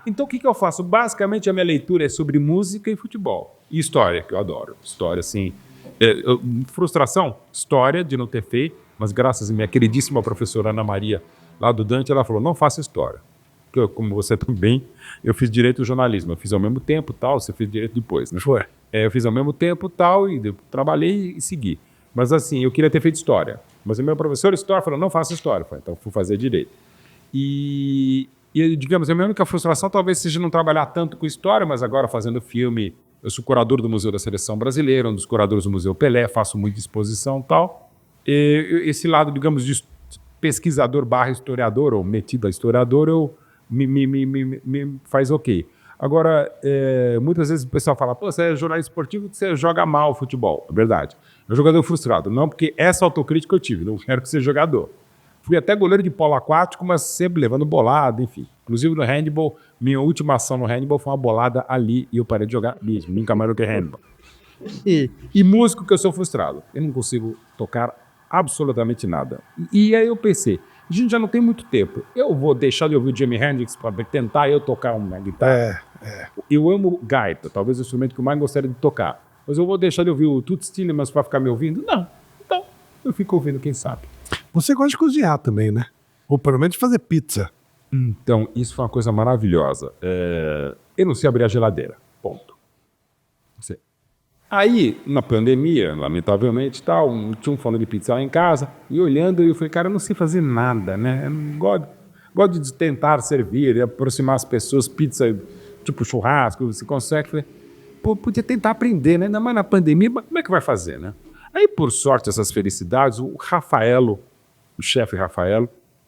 Então o que eu faço? Basicamente a minha leitura é sobre música e futebol. E história, que eu adoro. História, assim. Frustração? História de não ter feito, mas graças a minha queridíssima professora Ana Maria, lá do Dante, ela falou, não faça história. Porque eu, como você também, eu fiz direito e jornalismo. Eu fiz ao mesmo tempo, tal, você fez direito depois, né? Foi. Eu fiz ao mesmo tempo, tal, e trabalhei e segui. Mas assim, eu queria ter feito história. Mas o meu professor de história falou, não faça história. Eu falei, então fui fazer direito. E, digamos, a minha única frustração talvez seja não trabalhar tanto com história, mas agora fazendo filme, eu sou curador do Museu da Seleção Brasileira, um dos curadores do Museu Pelé, faço muita exposição e tal. Esse lado, digamos, de pesquisador / historiador, ou metido a historiador, me faz ok. Agora, muitas vezes o pessoal fala, pô, você é jornalista esportivo, você joga mal futebol. É verdade. É um jogador frustrado. Não, porque essa autocrítica eu tive. Não quero que seja jogador. Fui até goleiro de polo aquático, mas sempre levando bolada, enfim. Inclusive no handball, minha última ação no handball foi uma bolada ali e eu parei de jogar mesmo. Nunca mais joguei handball. E músico que eu sou frustrado. Eu não consigo tocar absolutamente nada. E aí eu pensei, a gente já não tem muito tempo. Eu vou deixar de ouvir o Jimi Hendrix para tentar eu tocar uma guitarra. Eu amo gaita, talvez o instrumento que eu mais gostaria de tocar. Mas eu vou deixar de ouvir o Toots Tillemans para ficar me ouvindo? Não. Então, eu fico ouvindo, quem sabe. Você gosta de cozinhar também, né? Ou pelo menos de fazer pizza. Então, isso foi uma coisa maravilhosa. Eu não sei abrir a geladeira. Ponto. Não sei. Aí, na pandemia, lamentavelmente, tal, tinha um forno de pizza lá em casa, e olhando, eu falei, cara, eu não sei fazer nada, né? Eu não gosto de tentar servir, aproximar as pessoas, pizza, tipo churrasco, você consegue. Falei, pô, podia tentar aprender, né? Ainda mais na pandemia, mas como é que vai fazer, né? Aí, por sorte, essas felicidades, o Rafaelo, o chefe Rafaelo,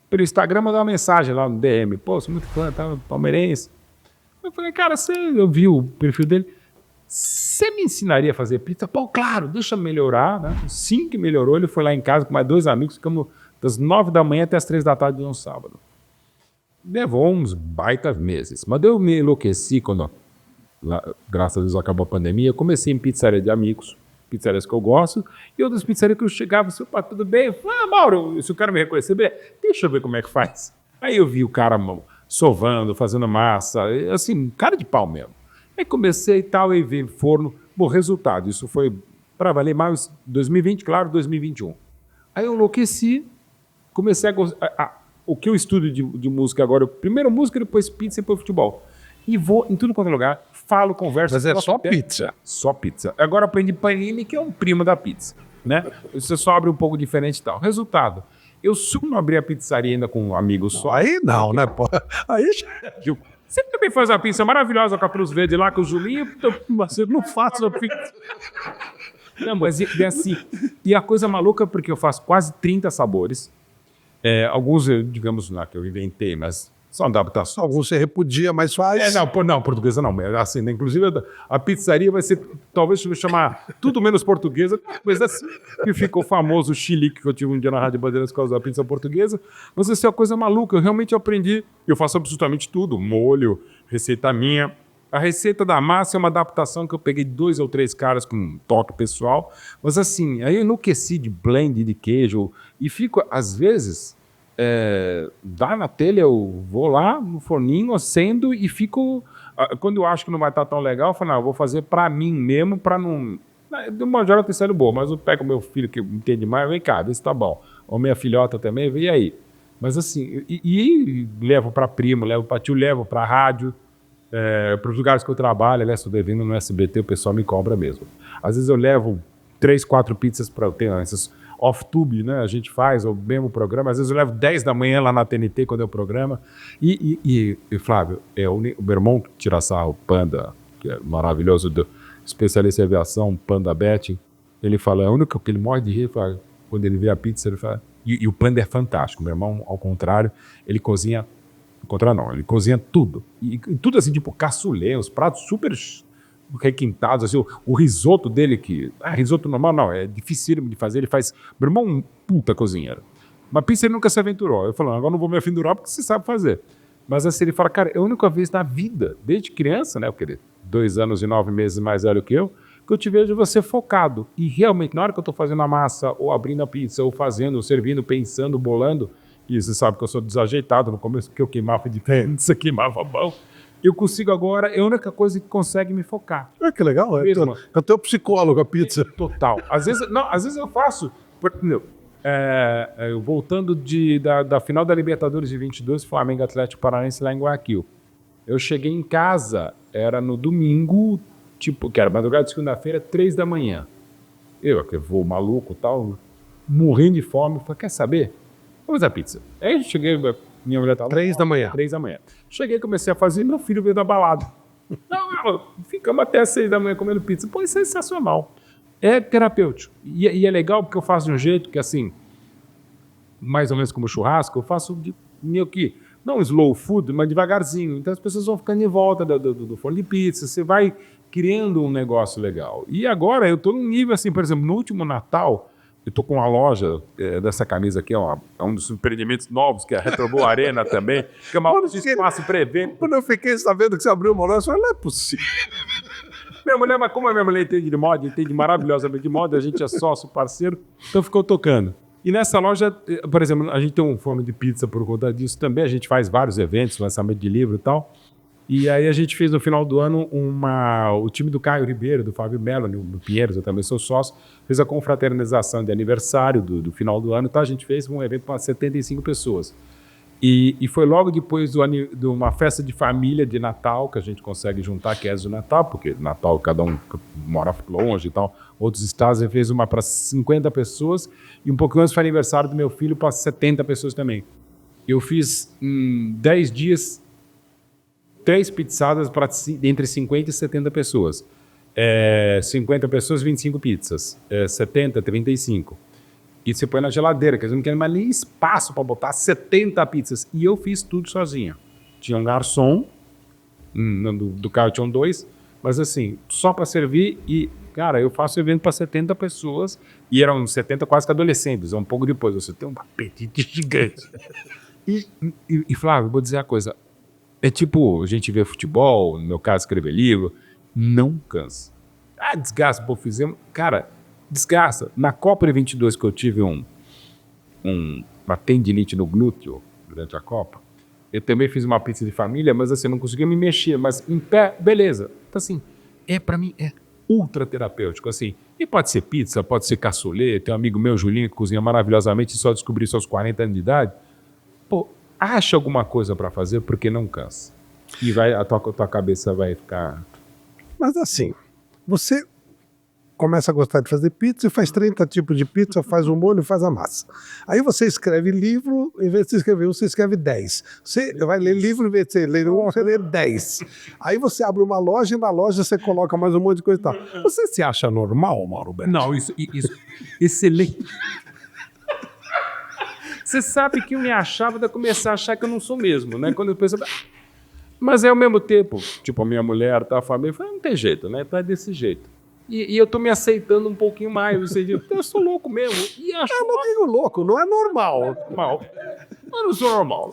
pelo Instagram mandou uma mensagem lá no DM, pô, sou muito fã, tá, palmeirense. Eu falei, cara, eu vi o perfil dele, você me ensinaria a fazer pizza? Pô, claro, deixa melhorar, né? Assim que melhorou, ele foi lá em casa com mais 2 amigos, ficamos das 9 da manhã até as 3 da tarde de um sábado. Levou uns baitas meses, mas eu me enlouqueci quando, graças a Deus, acabou a pandemia. Eu comecei em pizzaria de amigos, pizzarias que eu gosto, e outras pizzarias que eu chegava, assim, opa, tudo bem? Eu falei, Mauro, se o cara me reconhecer, deixa eu ver como é que faz. Aí eu vi o cara sovando, fazendo massa, assim, cara de pau mesmo. Aí comecei e tal, e vi forno. Bom, resultado, isso foi para valer mais 2020, claro, 2021. Aí eu enlouqueci, comecei a gostar. O que eu estudo de música agora, primeiro música, depois pizza e depois futebol. E vou em tudo quanto é lugar, falo, converso. Mas é só pizza. Só pizza. Agora aprendi panini, que é um primo da pizza, né? Você só abre um pouco diferente e tal. Resultado, eu não abri a pizzaria ainda com um amigo só. Aí não, né, pô? Aí já... Você também faz uma pizza maravilhosa com a Cruz Verde lá, com o Julinho, mas eu não faço a pizza. Não, mas é assim. E a coisa maluca é porque eu faço quase 30 sabores. Alguns, digamos, que eu inventei, mas são adaptações. Alguns você repudia, mas faz. Não, portuguesa não. Assim, né? Inclusive, a pizzaria vai ser, talvez, chamar tudo menos portuguesa, mas assim, que ficou famoso o chilique que eu tive um dia na Rádio Bandeirantes por causa da pizza portuguesa. Mas isso é uma coisa maluca. Eu realmente aprendi. Eu faço absolutamente tudo. Molho, receita minha. A receita da massa é uma adaptação que eu peguei 2 ou 3 caras com um toque pessoal. Mas assim, aí eu enlouqueci de blend de queijo. E fico, às vezes, dá na telha, eu vou lá no forninho, acendo e fico... Quando eu acho que não vai estar tão legal, eu falo, não, eu vou fazer pra mim mesmo, pra não... De uma hora tem sido boa, mas eu pego o meu filho que entende mais, vem cá, vê se tá bom. Ou minha filhota também, e aí? Mas assim, e levo pra primo, levo pra tio, levo pra rádio. Para os lugares que eu trabalho, aliás, estou devendo no SBT, o pessoal me cobra mesmo. Às vezes eu levo 3, 4 pizzas para eu ter essas off-tube, né? A gente faz o mesmo programa. Às vezes eu levo 10 da manhã lá na TNT quando é o programa. E Flávio, o meu irmão tira sarro, Panda, que é maravilhoso, especialista em aviação, Panda Betting. Ele fala, a única que ele morre de rir, fala, quando ele vê a pizza, ele fala... E o Panda é fantástico. Meu irmão, ao contrário, ele cozinha... ele cozinha tudo. E tudo assim, tipo cassoulet, os pratos super requintados, assim, o risoto dele, que... risoto normal não, é dificílimo de fazer, ele faz... Meu irmão é um puta cozinheiro. Mas pizza ele nunca se aventurou. Eu falo, agora não vou me aventurar porque você sabe fazer. Mas assim, ele fala, cara, é a única vez na vida, desde criança, né, porque 2 anos e 9 meses mais velho que eu te vejo você focado. E realmente, na hora que eu tô fazendo a massa, ou abrindo a pizza, ou fazendo, ou servindo, pensando, bolando... E você sabe que eu sou desajeitado, no começo que eu queimava de pizza, queimava a mão. Eu consigo agora, é a única coisa que consegue me focar. Que legal, é o teu psicólogo, a pizza. Total. Às vezes eu faço... voltando da final da Libertadores de 22, Flamengo Atlético Paranaense lá em Guayaquil. Eu cheguei em casa, era no domingo, que era madrugada de segunda-feira, 3 da manhã. Eu, que vou maluco e tal, morrendo de fome, falei, quer saber? Vamos a pizza. Aí eu cheguei, minha mulher tava... 3 da manhã. 3 da manhã. Cheguei, comecei a fazer, meu filho veio da balada. Não, ficamos até as 6 da manhã comendo pizza. Pô, isso é sensacional. É terapêutico. E é legal porque eu faço de um jeito que, assim, mais ou menos como churrasco, eu faço de meio que, não slow food, mas devagarzinho. Então as pessoas vão ficando em volta do forno de pizza, você vai criando um negócio legal. E agora eu tô num nível assim, por exemplo, no último Natal, eu tô com uma loja dessa camisa aqui, é um dos empreendimentos novos, que é a Retrobol Arena também, que é uma loja de espaço pré-venda. Quando eu fiquei sabendo que você abriu uma loja, eu falei, não é possível. Minha mulher, mas como a minha mulher entende de moda, entende maravilhosamente de moda, a gente é sócio, parceiro, então ficou tocando. E nessa loja, por exemplo, a gente tem um forno de pizza por conta disso também, a gente faz vários eventos, lançamento de livro e tal. E aí a gente fez no final do ano o time do Caio Ribeiro, do Fábio Melo, do Pinheiros, eu também sou sócio, fez a confraternização de aniversário do final do ano, então a gente fez um evento para 75 pessoas. E foi logo depois de uma festa de família de Natal, que a gente consegue juntar, que é do Natal, porque Natal cada um mora longe e tal, outros estados, ele fez uma para 50 pessoas, e um pouco antes foi aniversário do meu filho para 70 pessoas também. Eu fiz em 10 dias 3 pizzadas para entre 50 e 70 pessoas. 50 pessoas, 25 pizzas. 70, 35. E você põe na geladeira, que eles não querem mais nem espaço para botar 70 pizzas. E eu fiz tudo sozinho. Tinha um garçom, do carro tinham 2, mas assim, só para servir. E, cara, eu faço evento para 70 pessoas, e eram 70 quase que adolescentes. Um pouco depois, você tem um apetite gigante. E Flávio, vou dizer uma coisa. É tipo, a gente vê futebol, no meu caso, escrever livro, não cansa. Desgasta, pô, fizemos... Cara, desgasta. Na Copa de 22, que eu tive uma tendinite no glúteo durante a Copa, eu também fiz uma pizza de família, mas assim, não conseguia me mexer, mas em pé, beleza. Então assim, pra mim, é ultra terapêutico, assim. E pode ser pizza, pode ser cassoulet, tem um amigo meu, Julinho, que cozinha maravilhosamente, e só descobri isso aos 40 anos de idade. Pô, acha alguma coisa para fazer, porque não cansa. E a tua cabeça vai ficar... Mas assim, você começa a gostar de fazer pizza e faz 30 tipos de pizza, faz o molho e faz a massa. Aí você escreve livro, em vez de escrever um, você escreve 10. Você vai ler livro, em vez de você ler um, você lê 10. Aí você abre uma loja e na loja você coloca mais um monte de coisa e tal. Você se acha normal, Mauro Betti? Não, isso excelente. Você sabe que eu me achava de começar a achar que eu não sou mesmo, né? Quando eu penso... Mas ao mesmo tempo, tipo, a minha mulher, a família, falei, não tem jeito, né? Então é desse jeito. E eu tô me aceitando um pouquinho mais. Eu sou louco mesmo. E acho eu não digo louco, não é normal. Eu não sou normal.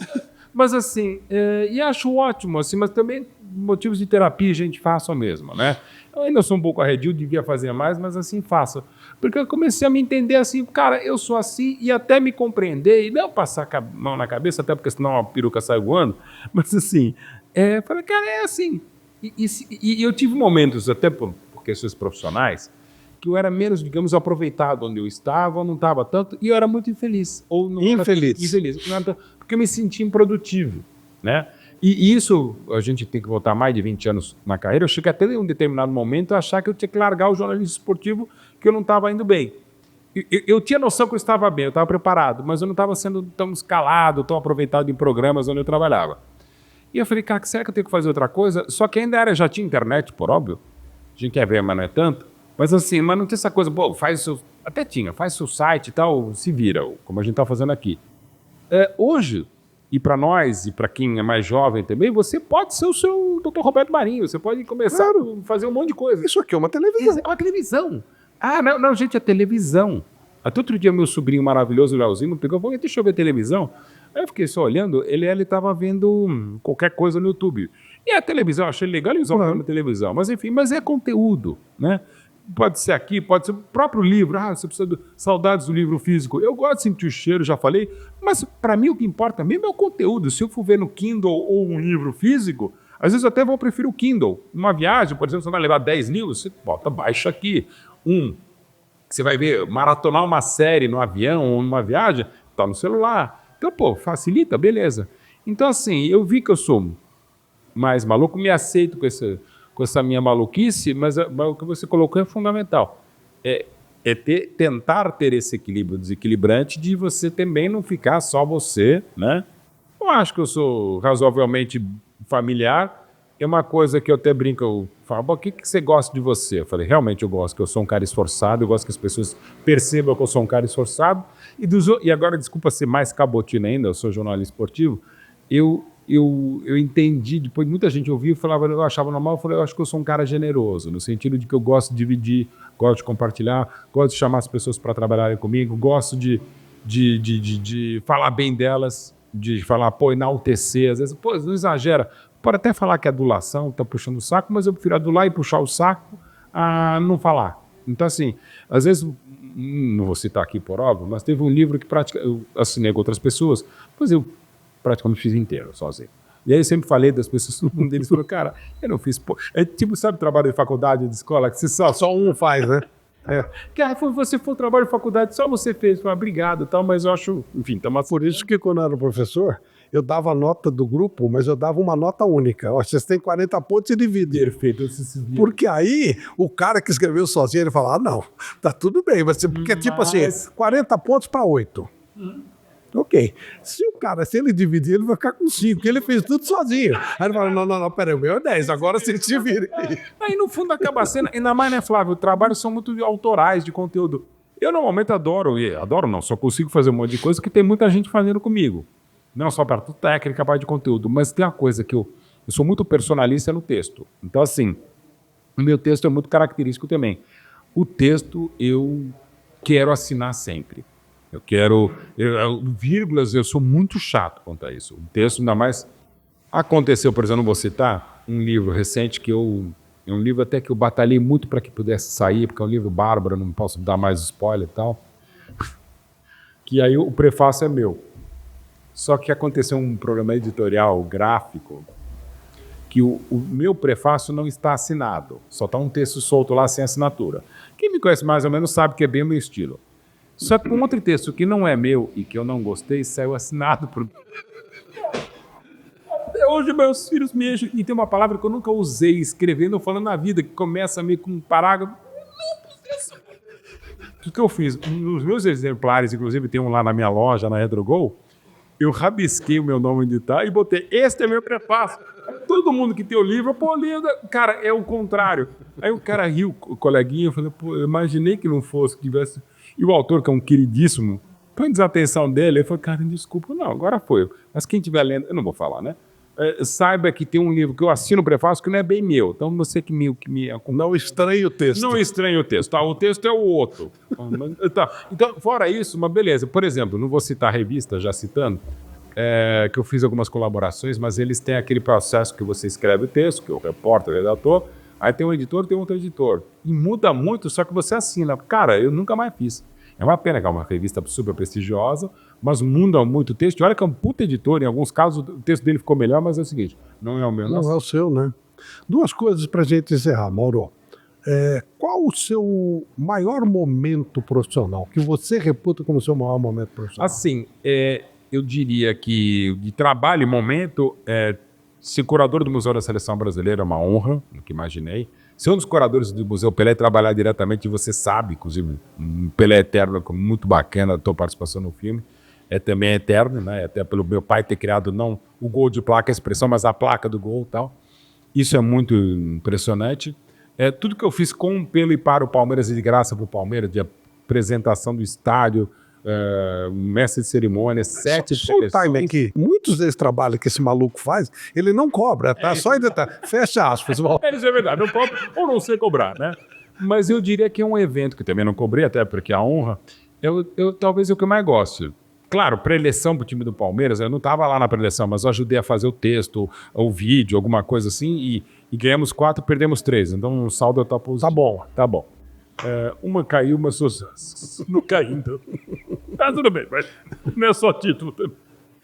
Mas assim, e acho ótimo, assim, mas também motivos de terapia a gente faça mesmo, né? Eu ainda sou um pouco arredio, devia fazer mais, mas assim faço. Porque eu comecei a me entender assim, cara, eu sou assim, e até me compreender, e não passar a mão na cabeça, até porque senão a peruca sai voando, mas assim, falei, cara, é assim. E eu tive momentos, até por questões profissionais, que eu era menos, digamos, aproveitado onde eu estava, ou não estava tanto, e eu era muito infeliz. Ou não Infeliz. Infeliz, porque eu me sentia improdutivo, né? E isso, a gente tem que voltar mais de 20 anos na carreira, eu cheguei até em um determinado momento a achar que eu tinha que largar o jornalismo esportivo, que eu não estava indo bem. Eu tinha noção que eu estava bem, eu estava preparado, mas eu não estava sendo tão escalado, tão aproveitado em programas onde eu trabalhava. E eu falei, cara, será que eu tenho que fazer outra coisa? Só que ainda já tinha internet, por óbvio, a gente quer ver, mas não é tanto. Mas assim, mas não tinha essa coisa, pô, faz o seu... Até tinha, faz o seu site e tal, se vira, como a gente está fazendo aqui. Hoje, e para nós, e para quem é mais jovem também, você pode ser o seu Dr. Roberto Marinho, você pode começar a fazer um monte de coisa. Isso aqui é uma televisão. É uma televisão. Ah, não, gente, é televisão. Até outro dia, meu sobrinho maravilhoso, o Leozinho, me pegou e falou, deixa eu ver televisão. Aí eu fiquei só olhando, ele estava vendo qualquer coisa no YouTube. E a televisão, eu achei legal eles olhando na televisão, mas enfim, mas é conteúdo, né? Pode ser aqui, pode ser o próprio livro. Ah, você precisa de saudades do livro físico. Eu gosto de sentir o cheiro, já falei, mas para mim o que importa mesmo é o conteúdo. Se eu for ver no Kindle ou um livro físico, às vezes eu até vou preferir o Kindle. Numa viagem, por exemplo, você vai levar 10 livros, você bota, baixa aqui. Você vai ver, maratonar uma série no avião ou numa viagem, tá no celular. Então, pô, facilita, beleza. Então, assim, eu vi que eu sou mais maluco, me aceito com essa minha maluquice, mas o que você colocou é fundamental. Tentar ter esse equilíbrio desequilibrante de você também não ficar só você, né? Eu acho que eu sou razoavelmente familiar. É uma coisa que eu até brinco, eu falo, o que você gosta de você? Eu falei, realmente eu gosto, que eu sou um cara esforçado, eu gosto que as pessoas percebam que eu sou um cara esforçado. E agora, desculpa ser mais cabotina ainda, eu sou jornalista esportivo, eu entendi, depois muita gente ouvia e falava, eu achava normal, eu falei, eu acho que eu sou um cara generoso, no sentido de que eu gosto de dividir, gosto de compartilhar, gosto de chamar as pessoas para trabalharem comigo, gosto de falar bem delas, de falar, pô, enaltecer, às vezes, pô, não exagera, pode até falar que é adulação, tá puxando o saco, mas eu prefiro adular e puxar o saco a não falar. Então, assim, às vezes, não vou citar aqui por óbvio, mas teve um livro que eu assinei com outras pessoas, mas eu praticamente fiz inteiro, sozinho. E aí eu sempre falei das pessoas, um deles falou, cara, eu não fiz, pô. É tipo, sabe, trabalho de faculdade, de escola, que você só um faz, né? Cara, você for trabalho de faculdade, só você fez, falei, obrigado e tal, mas eu acho, enfim, tá Por isso que quando eu era professor, eu dava a nota do grupo, mas eu dava uma nota única. Ó, vocês têm 40 pontos e dividem. Perfeito. Porque aí, o cara que escreveu sozinho, ele fala, não, tá tudo bem, porque é tipo assim, 40 pontos para 8. Ok. Se ele dividir, ele vai ficar com 5, porque ele fez tudo sozinho. Aí ele fala, não, peraí, o meu é 10, agora vocês se virem. Aí no fundo acaba sendo, ainda mais, né, Flávio, trabalhos são muito autorais de conteúdo. Eu normalmente adoro não, só consigo fazer um monte de coisa que tem muita gente fazendo comigo. Não só para técnica, parte de conteúdo, mas tem uma coisa que eu sou muito personalista no texto. Então, assim, o meu texto é muito característico também. O texto eu quero assinar sempre. Vírgulas, eu sou muito chato quanto a isso. O texto, ainda mais, aconteceu, por exemplo, não vou citar, um livro recente é um livro até que eu batalhei muito para que pudesse sair, porque é um livro bárbaro, não posso dar mais spoiler e tal, que aí o prefácio é meu. Só que aconteceu um problema editorial gráfico que o meu prefácio não está assinado, só está um texto solto lá sem assinatura. Quem me conhece mais ou menos sabe que é bem o meu estilo. Só que um outro texto que não é meu e que eu não gostei saiu assinado por... Até hoje meus filhos me enchem. E tem uma palavra que eu nunca usei escrevendo ou falando na vida, que começa meio com um parágrafo. O que eu fiz? Nos meus exemplares, inclusive tem um lá na minha loja, na Redrogol, eu rabisquei o meu nome onde tá e botei, este é meu prefácio. Todo mundo que tem o livro, pô, lida. Cara, é o contrário. Aí o cara riu, o coleguinha, eu falei, pô, eu imaginei que não fosse, que tivesse... E o autor, que é um queridíssimo, põe desatenção dele, ele falou, cara, desculpa, não, agora foi. Mas quem estiver lendo, eu não vou falar, né? Saiba que tem um livro que eu assino o prefácio que não é bem meu. Então você que me não estranhe o texto. Não estranhe o texto. Tá? O texto é o outro. Tá. Então, fora isso, mas beleza. Por exemplo, não vou citar a revista, já citando, que eu fiz algumas colaborações, mas eles têm aquele processo que você escreve o texto, que o repórter, o redator, aí tem um editor, tem outro editor. E muda muito, só que você assina. Cara, eu nunca mais fiz. É uma pena que é uma revista super prestigiosa, mas muda muito o texto. E olha que é um puta editor, em alguns casos o texto dele ficou melhor, mas é o seguinte, não é o meu. Não é o seu, né? Duas coisas pra gente encerrar, Mauro. Qual o seu maior momento profissional, que você reputa como seu maior momento profissional? Assim, eu diria que de trabalho e momento, ser curador do Museu da Seleção Brasileira é uma honra, nunca imaginei. Ser um dos curadores do Museu Pelé e trabalhar diretamente, você sabe, inclusive, um Pelé Eterno, muito bacana, a tua participação no filme, também eterno, né? Até pelo meu pai ter criado não o gol de placa, a expressão, mas a placa do gol e tal. Isso é muito impressionante. Tudo que eu fiz com, pelo e para o Palmeiras e de graça para o Palmeiras, de apresentação do estádio, mestre de cerimônias, 7 Só o time aqui. Muitos desses trabalhos que esse maluco faz, ele não cobra, tá? Só em detalhe. Fecha aspas. Isso é verdade, não cobro ou não sei cobrar, né? Mas eu diria que é um evento que também não cobrei, até porque a honra, talvez é o que eu mais gosto. Claro, pré-eleição para o time do Palmeiras, eu não estava lá na pré-eleição, mas eu ajudei a fazer o texto, o vídeo, alguma coisa assim, e ganhamos 4, perdemos 3. Então o saldo está positivo. Tá bom. Tá bom. Uma caiu, mas não caindo. Tá tudo bem, mas não é só título também.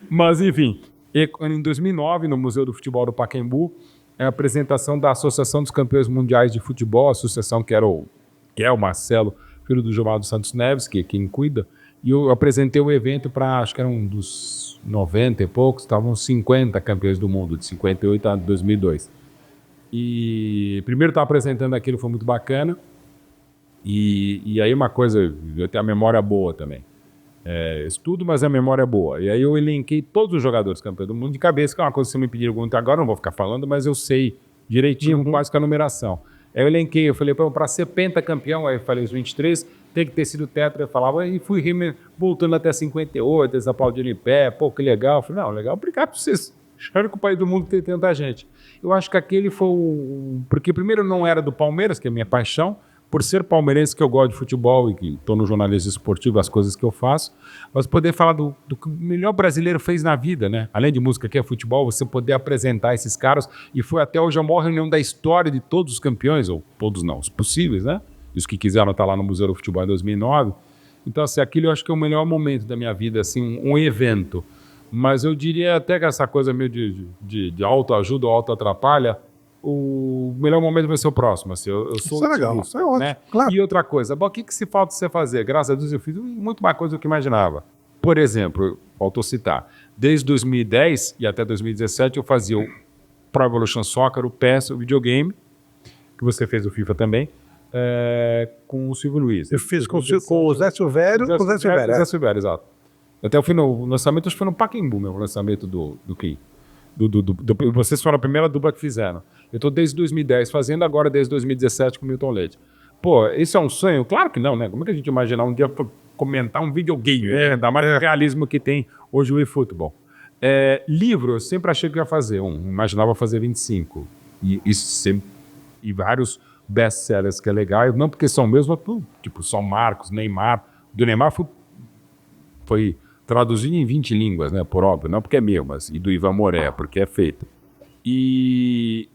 Mas enfim, em 2009, no Museu do Futebol do Pacaembu, a apresentação da Associação dos Campeões Mundiais de Futebol, a associação que é o Marcelo, filho do Gilmar dos Santos Neves, que é quem cuida, e eu apresentei o evento para, acho que eram dos 90 e poucos, estavam 50 campeões do mundo, de 58 a 2002. E primeiro estava apresentando aquilo, foi muito bacana. E aí uma coisa, eu tenho a memória boa também. Estudo, mas a memória é boa. E aí eu elenquei todos os jogadores campeões do mundo de cabeça, que é uma coisa que você me pediu muito agora, não vou ficar falando, mas eu sei direitinho quase que a numeração. Aí eu elenquei, eu falei, para ser pentacampeão, aí eu falei os 23, tem que ter sido tetra, eu falava, e fui voltando até 58, eles aplaudiram em pé, pô, que legal. Eu falei, não, legal, obrigado por vocês acharem que o país do mundo tem tanta gente. Eu acho que aquele foi porque primeiro não era do Palmeiras, que é a minha paixão, por ser palmeirense que eu gosto de futebol e que estou no jornalismo esportivo, as coisas que eu faço, mas poder falar do que o melhor brasileiro fez na vida, né? Além de música que é futebol, você poder apresentar esses caras, e foi até hoje a maior reunião da história de todos os campeões, ou todos não, os possíveis, né? E os que quiseram estar lá no Museu do Futebol em 2009. Então, assim, aquilo eu acho que é o melhor momento da minha vida, assim, um evento. Mas eu diria até que essa coisa meio de autoajuda ou autoatrapalha, o melhor momento vai ser o próximo. Assim, eu sou isso é legal, isso é ótimo, né? Claro. E outra coisa, o que se falta você fazer? Graças a Deus eu fiz muito mais coisa do que imaginava. Por exemplo, faltou citar, desde 2010 e até 2017 eu fazia o Pro Evolution Soccer, o PES, o videogame, que você fez o FIFA também, com o Silvio Luiz. Eu fiz com o Zé Silvério, Zé Silvério, exato. Até eu fui no lançamento, acho que foi no Pacaembu, meu lançamento do vocês foram a primeira dupla que fizeram. Eu estou desde 2010 fazendo, agora desde 2017 com o Milton Leite. Pô, isso é um sonho? Claro que não, né? Como é que a gente imaginar um dia comentar um videogame? Ainda mais o realismo que tem hoje o eFootball. Livro, eu sempre achei que ia fazer imaginava fazer 25. E vários best-sellers que é legal, não porque são mesmo, tipo São Marcos, Neymar. Do Neymar foi traduzido em 20 línguas, né, por óbvio, não porque é meu, mas e do Ivan Moré, porque é feito. E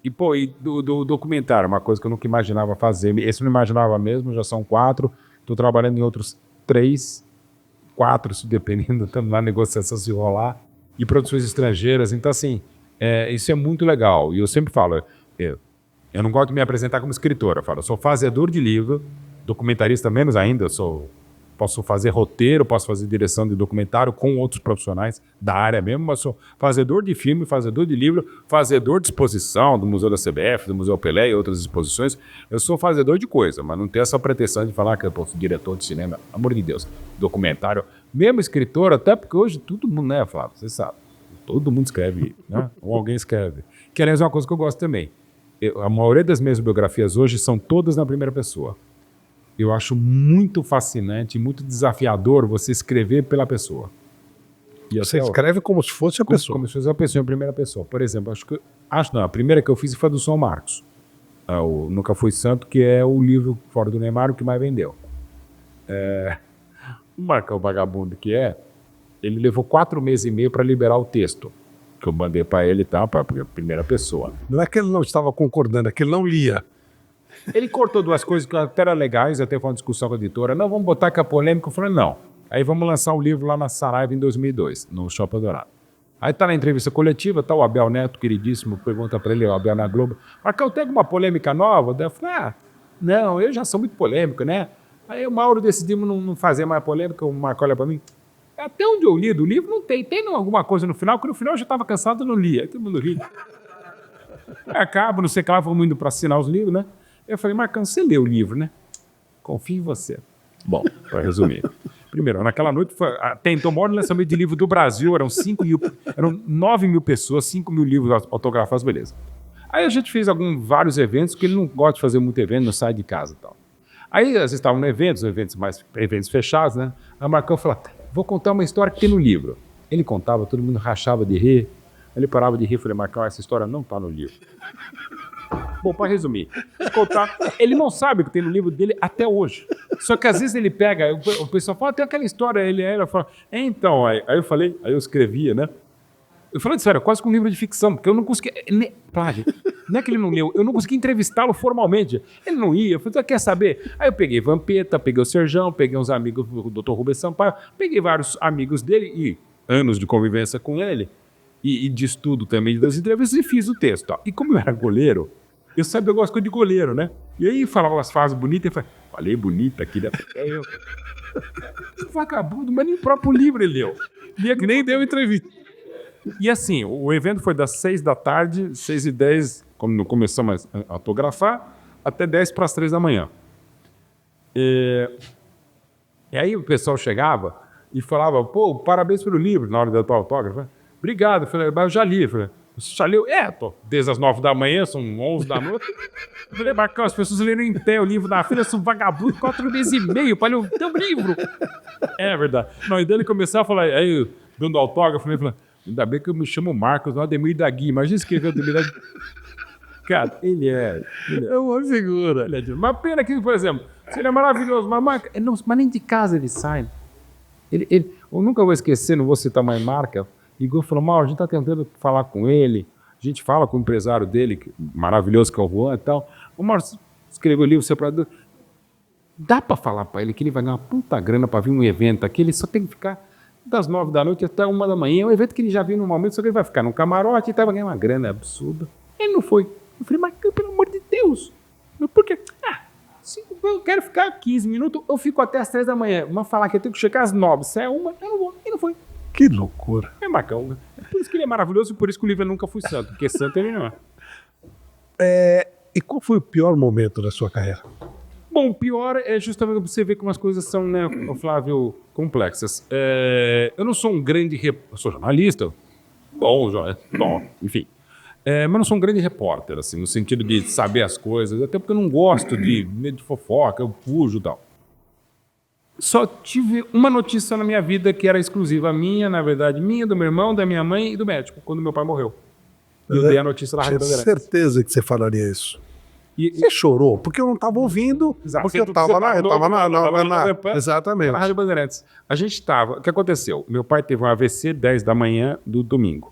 do documentário, uma coisa que eu nunca imaginava fazer. Esse eu não imaginava mesmo, já são 4. Estou trabalhando em outros 3, 4, se dependendo, estamos na negociação se rolar. E produções estrangeiras. Então, assim, isso é muito legal. E eu sempre falo, eu não gosto de me apresentar como escritor. Eu falo, eu sou fazedor de livro, documentarista menos ainda, posso fazer roteiro, posso fazer direção de documentário com outros profissionais da área mesmo, mas sou fazedor de filme, fazedor de livro, fazedor de exposição do Museu da CBF, do Museu Pelé e outras exposições. Eu sou fazedor de coisa, mas não tenho essa pretensão de falar que eu sou diretor de cinema. Amor de Deus, documentário. Mesmo escritor, até porque hoje todo mundo, né, Flávio? Você sabe, todo mundo escreve, né? Ou alguém escreve. Que, aliás, é uma coisa que eu gosto também. A maioria das minhas biografias hoje são todas na primeira pessoa. Eu acho muito fascinante, muito desafiador você escrever pela pessoa. E você escreve como se fosse a pessoa. Como se fosse a pessoa em primeira pessoa. Por exemplo, a primeira que eu fiz foi do São Marcos. O Nunca Fui Santo, que é o livro fora do Neymar, o que mais vendeu. O Marcão vagabundo que ele levou 4 meses e meio para liberar o texto, que eu mandei para ele e tal, para a primeira pessoa. Não é que ele não estava concordando, é que ele não lia. Ele cortou 2 coisas que até eram legais, até foi uma discussão com a editora. Não, vamos botar que a polêmica. Eu falei, não. Aí vamos lançar o livro lá na Saraiva em 2002, no Shopping Dourado. Aí tá na entrevista coletiva, tá o Abel Neto, queridíssimo, pergunta para ele, o Abel na Globo, Marcão, tem alguma polêmica nova? Daí eu falei, não, eu já sou muito polêmico, né? Aí o Mauro decidimos não fazer mais polêmica, o Marco olha para mim, até onde eu li do livro não tem alguma coisa no final, porque no final eu já estava cansado e não lia, aí todo mundo ri. Aí acaba, não sei o que lá, vamos indo para assinar os livros, né? Eu falei, Marcão, você leu o livro, né? Confio em você. Bom, para resumir. Primeiro, naquela noite, até então, o maior lançamento de livro do Brasil, eram 9 mil pessoas, 5 mil livros autografados, beleza. Aí a gente fez vários eventos, porque ele não gosta de fazer muito evento, não sai de casa e tal. Aí, às vezes, estavam em eventos fechados, né? Aí o Marcão falou, vou contar uma história que tem no livro. Ele contava, todo mundo rachava de rir. Aí ele parava de rir, falei, Marcão, essa história não está no livro. Bom, para resumir, ele não sabe o que tem no livro dele até hoje. Só que às vezes ele pega, o pessoal fala, tem aquela história, ela fala, então, aí eu falei, aí eu escrevia, né? Eu falei, sério, quase com um livro de ficção, porque eu não conseguia, plágio, não é que ele não leu, eu não conseguia entrevistá-lo formalmente. Ele não ia, eu falei, quer saber? Aí eu peguei Vampeta, peguei o Serjão, peguei uns amigos do Dr. Rubens Sampaio, peguei vários amigos dele e anos de convivência com ele, e de estudo também das entrevistas, e fiz o texto. Ó. E como eu era goleiro, eu sabia algumas coisas de goleiro, né? E aí falava umas frases bonitas, e falei bonita aqui, né? Eu. Vagabundo, mas nem o próprio livro ele leu. Que nem deu entrevista. E assim, o evento foi das 6 da tarde, 6h10, quando começamos a autografar, até 10 para as 3 da manhã. E aí o pessoal chegava e falava, pô, parabéns pelo livro, na hora de dar o autógrafo. Obrigado. Eu falei, mas eu já li. Eu falei, você já leu? Tô. Desde as 9 da manhã, são 11 da noite. Eu falei, Marcão, as pessoas leram em pé o livro da filha, são vagabundos, 4 meses e meio para ler o teu livro. É verdade. Não, e daí ele começou a falar, aí, dando autógrafo, eu falei, ainda bem que eu me chamo Marcos, não Ademir da Gui. Imagina escrever Ademir da Gui. Cara, ele é uma figura. Uma pena que, por exemplo, seria maravilhoso, mas, mas nem de casa ele sai. Eu nunca vou esquecer, não vou citar mais marca. Igor falou, Mauro, a gente está tentando falar com ele, a gente fala com o empresário dele, maravilhoso que é o Juan e tal. O Mauro escreveu o livro, separador. Dá para falar para ele que ele vai ganhar uma puta grana para vir um evento aqui, ele só tem que ficar das 9 da noite até 1 da manhã, é um evento que ele já viu normalmente, só que ele vai ficar num camarote e vai ganhar uma grana absurda. Ele não foi. Eu falei, mas pelo amor de Deus, por quê? Se eu quero ficar 15 minutos, eu fico até as 3 da manhã. Mas falar que eu tenho que chegar às 9, se é 1, eu não vou. E não foi. Que loucura. É Marcão, né? Por isso que ele é maravilhoso e por isso que o livro nunca foi santo, porque santo ele não é. E qual foi o pior momento da sua carreira? Bom, o pior é justamente você ver como as coisas são, né, Flávio, complexas. Eu não sou um grande... Eu sou jornalista. Bom, enfim. Mas não sou um grande repórter, assim, no sentido de saber as coisas, até porque eu não gosto de fofoca, eu fujo e tal. Só tive uma notícia na minha vida que era exclusiva minha, na verdade, minha, do meu irmão, da minha mãe e do médico, quando meu pai morreu. Eu dei a notícia da Rádio Bandeirantes. Tinha certeza que você falaria isso. Você chorou? Porque eu não estava ouvindo, porque eu estava na... Exatamente. Na Rádio Bandeirantes. A gente estava... O que aconteceu? Meu pai teve um AVC 10 da manhã do domingo.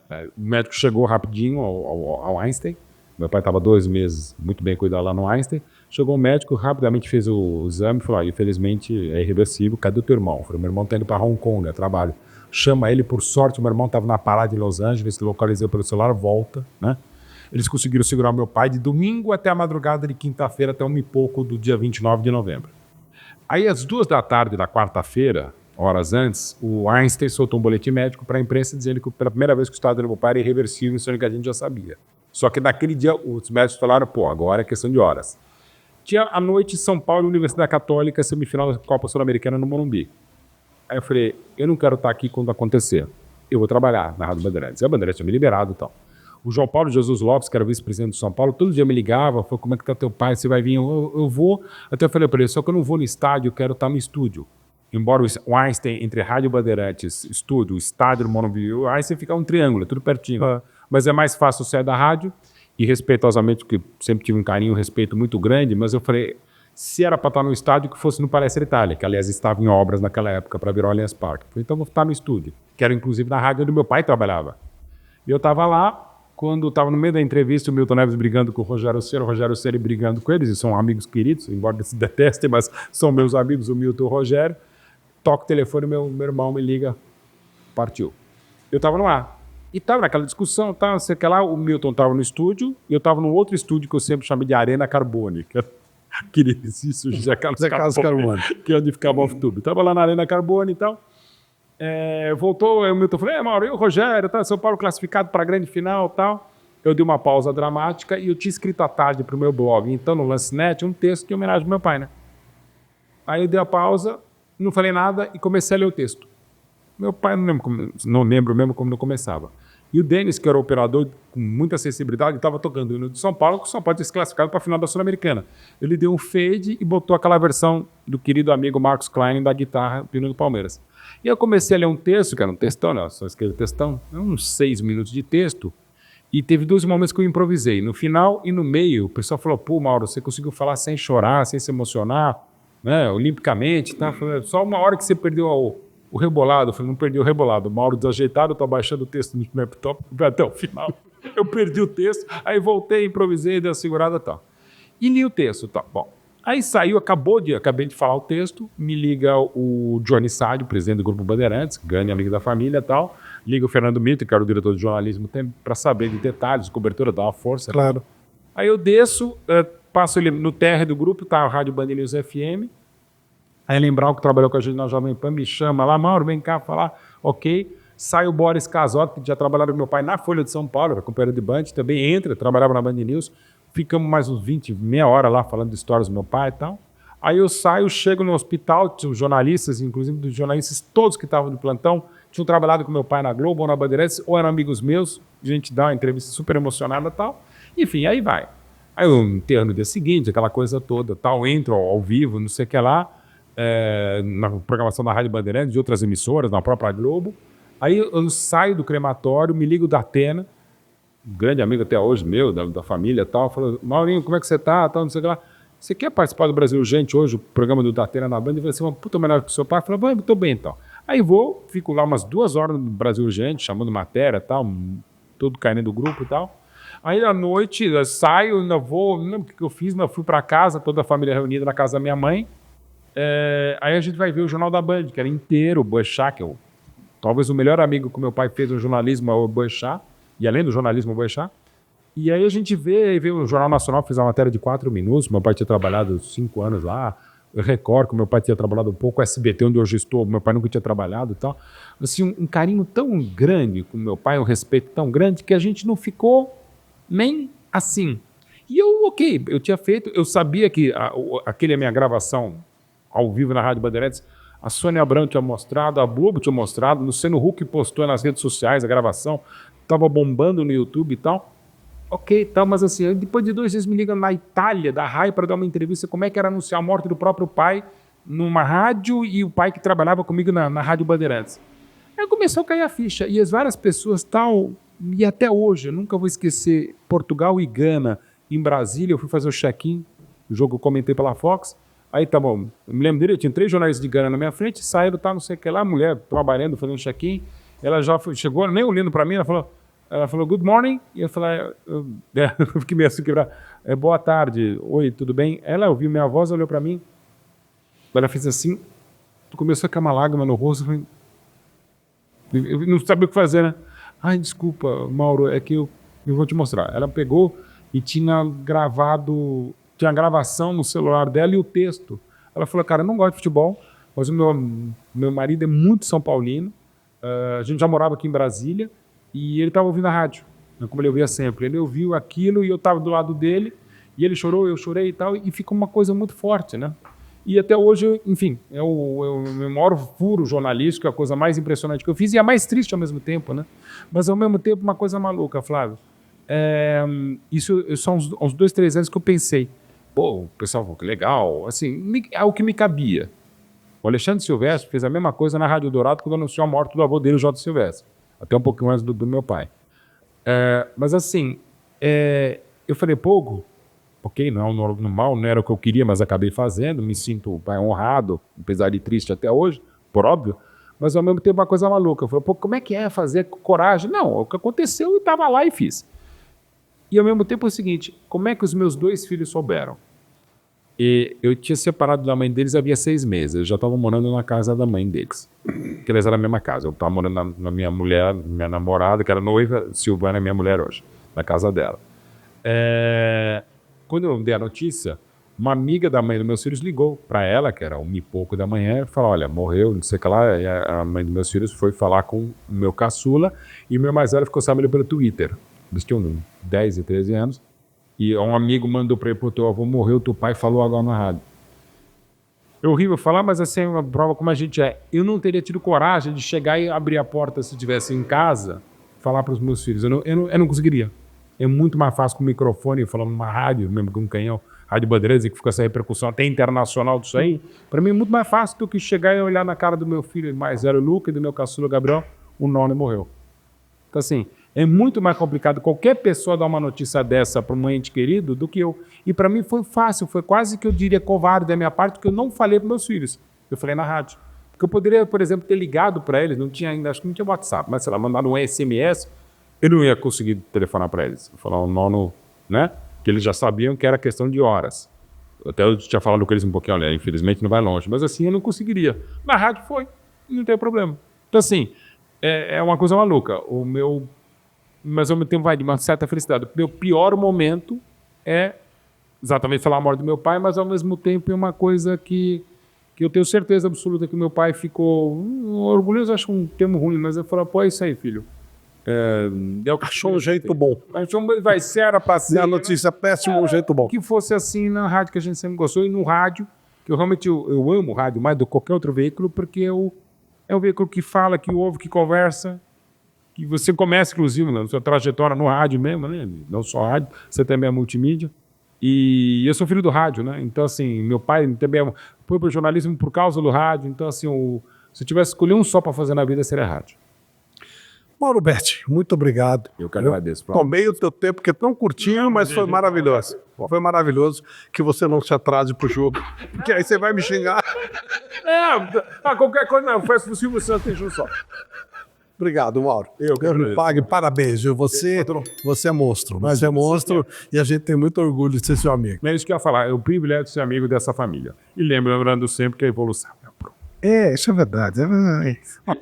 O médico chegou rapidinho ao Einstein. Meu pai estava 2 meses muito bem cuidado lá no Einstein. Chegou o médico, rapidamente fez o exame e falou, infelizmente é irreversível, cadê o teu irmão? Eu falei, meu irmão está indo para Hong Kong, trabalho. Chama ele, por sorte, o meu irmão estava na parada de Los Angeles, localizei pelo celular, volta, né? Eles conseguiram segurar o meu pai de domingo até a madrugada de quinta-feira, até 1 e pouco do dia 29 de novembro. Aí, às 2 da tarde da quarta-feira, horas antes, o Einstein soltou um boletim médico para a imprensa dizendo que pela primeira vez que o estado do meu pai era irreversível, isso que a gente já sabia. Só que naquele dia, os médicos falaram, agora é questão de horas. Tinha à noite em São Paulo, Universidade Católica, semifinal da Copa Sul-Americana no Morumbi. Aí eu falei, eu não quero estar aqui quando acontecer. Eu vou trabalhar na Rádio Bandeirantes. E a Bandeirantes tinha me liberado e tal. O João Paulo Jesus Lopes, que era vice-presidente de São Paulo, todo dia me ligava, falou, como é que tá teu pai, você vai vir? Eu vou. Até eu falei para ele, só que eu não vou no estádio, eu quero estar no estúdio. Embora o Einstein, entre Rádio Bandeirantes, estúdio, estádio, Morumbi, o Einstein fica um triângulo, tudo pertinho. Mas é mais fácil sair da rádio. E respeitosamente, porque sempre tive um carinho, um respeito muito grande, mas eu falei, se era para estar no estádio, que fosse no Palestra Itália, que aliás estava em obras naquela época para virar o Allianz Parque. Falei, então vou estar no estúdio, que era inclusive na rádio onde meu pai trabalhava. E eu estava lá, quando estava no meio da entrevista, o Milton Neves brigando com o Rogério Ceni brigando com eles, e são amigos queridos, embora eles se detestem, mas são meus amigos, o Milton e o Rogério. Toca o telefone, meu irmão me liga, partiu. Eu estava no ar. E estava naquela discussão, tá, não sei o que lá, o Milton estava no estúdio, e eu estava num outro estúdio que eu sempre chamei de Arena Carbone, que era aquele edifício José Carlos Carbone, que é onde ficava o off-tube. Estava lá na Arena Carbone e tal. Voltou, aí o Milton falou, Mauro, e o Rogério, tá, São Paulo classificado para a grande final e tal. Eu dei uma pausa dramática e eu tinha escrito à tarde para o meu blog, então no Lancenet, um texto de homenagem ao meu pai, né? Aí eu dei a pausa, não falei nada e comecei a ler o texto. Meu pai, não lembro mesmo como não começava. E o Denis, que era o operador com muita sensibilidade, estava tocando o hino de São Paulo, que o São Paulo tinha se classificado para a final da Sul-Americana. Ele deu um fade e botou aquela versão do querido amigo Marcos Klein da guitarra do hino do Palmeiras. E eu comecei a ler um texto, que era um textão, né? Só escrevi textão, uns 6 minutos de texto, e teve 2 momentos que eu improvisei. No final e no meio, o pessoal falou, pô, Mauro, você conseguiu falar sem chorar, sem se emocionar, né? Olimpicamente, tá? Só uma hora que você perdeu o rebolado. Eu falei, não perdi o rebolado. O Mauro desajeitado, eu tô baixando o texto no laptop, vai até o final. Eu perdi o texto, aí voltei, improvisei, dei a segurada e tal. E li o texto, tá bom. Aí saiu, acabei de falar o texto, me liga o Johnny Sádio, presidente do Grupo Bandeirantes, grande amigo da família e tal, liga o Fernando Mito, que era o diretor de jornalismo, para saber de detalhes, cobertura, dar uma força. Claro. Aí eu desço, passo ele no térreo do grupo, tá a Rádio Band News FM, aí lembrar que trabalhou com a gente na Jovem Pan, me chama lá, Mauro, vem cá falar, ok. Sai o Boris Casotti, que já trabalhava com meu pai na Folha de São Paulo, era companheiro de Band, também entra, trabalhava na Band News. Ficamos mais uns 20, meia hora lá falando de histórias do meu pai e tal. Aí eu saio, chego no hospital, tinha jornalistas, inclusive dos jornalistas, todos que estavam no plantão, tinham trabalhado com meu pai na Globo ou na Bandeirantes, ou eram amigos meus, a gente dá uma entrevista super emocionada e tal. Enfim, aí vai. Aí eu enterro no dia seguinte, aquela coisa toda, tal, entro ao vivo, não sei o que lá, na programação da Rádio Bandeirantes, de outras emissoras, na própria Globo. Aí eu saio do crematório, me ligo da Atena, um grande amigo até hoje meu, da família e tal, falou, Maurinho, como é que você tá? Tal, não sei o que lá. Você quer participar do Brasil Urgente hoje, o programa do Datena na Band? E vai ser uma puta homenagem pro seu pai. Eu falei, estou bem então. Aí fico lá umas 2 horas no Brasil Urgente, chamando matéria e tal, tudo caindo do grupo e tal. Aí à noite eu saio, ainda vou, não lembro o que eu fiz, mas fui para casa, toda a família reunida na casa da minha mãe. Aí a gente vai ver o Jornal da Band, que era inteiro, o Boechat, que é talvez o melhor amigo que o meu pai fez no jornalismo, é o Boechat. E além do jornalismo, o Boechat. E aí a gente vê o Jornal Nacional, fez uma matéria de 4 minutos, meu pai tinha trabalhado 5 anos lá, o Record, que meu pai tinha trabalhado um pouco, o SBT, onde hoje estou, meu pai nunca tinha trabalhado e tal. Assim, um carinho tão grande com meu pai, um respeito tão grande, que a gente não ficou nem assim. E eu tinha feito, eu sabia que aquele é a minha gravação ao vivo na Rádio Bandeirantes, a Sônia Abrão tinha mostrado, a Globo tinha mostrado, o Luciano Huck postou nas redes sociais a gravação, estava bombando no YouTube e tal. Ok, tal, mas assim, depois de 2 dias me ligam na Itália, da RAI, para dar uma entrevista, como é que era anunciar a morte do próprio pai numa rádio e o pai que trabalhava comigo na Rádio Bandeirantes. Aí começou a cair a ficha, e as várias pessoas tal, e até hoje, eu nunca vou esquecer, Portugal e Gana, em Brasília, eu fui fazer o check-in, o jogo eu comentei pela Fox, aí tá bom, eu me lembro dele, eu tinha 3 jornalistas de Gana na minha frente, saíram, tá, não sei o que lá, a mulher trabalhando, fazendo check-in, ela já chegou, nem olhando para mim, ela falou, good morning, e eu falei, eu fiquei meio assim quebrado, boa tarde, oi, tudo bem? Ela ouviu minha voz, olhou para mim, ela fez assim, começou a cair uma lágrima no rosto, eu não sabia o que fazer, né? Ai, desculpa, Mauro, é que eu vou te mostrar. Ela pegou e tinha a gravação no celular dela e o texto. Ela falou, cara, eu não gosto de futebol, mas o meu marido é muito São Paulino, a gente já morava aqui em Brasília, e ele estava ouvindo a rádio, como ele ouvia sempre. Ele ouviu aquilo e eu estava do lado dele, e ele chorou, eu chorei e tal, e ficou uma coisa muito forte, né? E até hoje, enfim, é o meu maior furo jornalístico, é a coisa mais impressionante que eu fiz, e a mais triste ao mesmo tempo, né? Mas ao mesmo tempo uma coisa maluca, Flávio. Isso são uns 2, 3 anos que eu pensei, pô, o pessoal falou que legal, assim, é o que me cabia. O Alexandre Silvestre fez a mesma coisa na Rádio Dourado quando anunciou a morte do avô dele, o J. Silvestre. Até um pouquinho antes do meu pai. Mas assim, eu falei, pô, ok, não é normal, não era o que eu queria, mas acabei fazendo, me sinto honrado, apesar de triste até hoje, por óbvio, mas ao mesmo tempo uma coisa maluca. Eu falei, pô, como é que é fazer com coragem? Não, o que aconteceu eu estava lá e fiz. E ao mesmo tempo é o seguinte, como é que os meus 2 filhos souberam? E eu tinha separado da mãe deles havia 6 meses, eu já estava morando na casa da mãe deles, que eles eram a mesma casa. Eu estava morando na minha mulher, minha namorada, que era noiva, Silvana é minha mulher hoje, na casa dela. Quando eu dei a notícia, uma amiga da mãe dos meus filhos ligou para ela, que era 1h pouco da manhã, e falou, olha, morreu, não sei o que lá, e a mãe dos meus filhos foi falar com o meu caçula, e o meu mais velho ficou sabendo pelo Twitter. Eles tinham 10 e 13 anos, e um amigo mandou para ele, pô, teu avô morreu, teu pai falou agora na rádio. É horrível falar, mas assim, é uma prova como a gente é. Eu não teria tido coragem de chegar e abrir a porta se eu estivesse em casa, falar para os meus filhos. Eu não conseguiria. É muito mais fácil com o microfone, falando numa rádio, mesmo com um canhão, Rádio Bandeirantes, que fica essa repercussão até internacional disso aí. Para mim é muito mais fácil do que chegar e olhar na cara do meu filho mais velho, Luca, e do meu caçula, Gabriel, o nono morreu. Então assim, é muito mais complicado qualquer pessoa dar uma notícia dessa para um ente querido do que eu. E para mim foi fácil, foi quase que eu diria covarde da minha parte, porque eu não falei para meus filhos. Eu falei na rádio. Porque eu poderia, por exemplo, ter ligado para eles, não tinha ainda, acho que não tinha WhatsApp, mas sei lá, mandado um SMS, eu não ia conseguir telefonar para eles. Eu falar o nono, né? Que eles já sabiam que era questão de horas. Até eu tinha falado com eles um pouquinho, olha, infelizmente não vai longe. Mas assim, eu não conseguiria. Na rádio foi, não tem problema. Então assim, é uma coisa maluca. Mas ao mesmo tempo vai de uma certa felicidade. O meu pior momento é exatamente falar a morte do meu pai, mas ao mesmo tempo é uma coisa que eu tenho certeza absoluta que meu pai ficou orgulhoso, acho um termo ruim, mas eu falo, pô, é isso aí, filho. Achou um jeito bom. Vai ser, era pra ser. A notícia péssima, um jeito bom. Que fosse assim na rádio, que a gente sempre gostou, e no rádio, que eu realmente eu amo o rádio mais do que qualquer outro veículo, porque é um veículo que fala, que ouve, que conversa, que você começa, inclusive, na sua trajetória no rádio mesmo, né? Não só rádio, você também é multimídia. E eu sou filho do rádio, né? Então, assim, meu pai também foi pro jornalismo por causa do rádio. Então, assim, se eu tivesse escolhido um só para fazer na vida, seria rádio. Mauro Betti, muito obrigado. Eu que agradeço. Tomei o teu tempo, porque é tão curtinho, mas foi maravilhoso. Foi maravilhoso que você não se atrase pro jogo, porque aí você vai me xingar. Qualquer coisa, não, foi possível, você tem justo só. Obrigado, Mauro. Eu que Deus me agradeço. pague, parabéns, viu? Você é monstro. Você é monstro e a gente tem muito orgulho de ser seu amigo. É isso que eu ia falar, é o privilégio de ser amigo dessa família. E lembrando sempre que a evolução é pronta. Isso é verdade.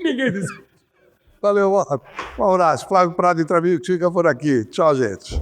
Ninguém diz. Valeu, Mauro. Um abraço. Flávio Prado Entre Amigos fica por aqui. Tchau, gente.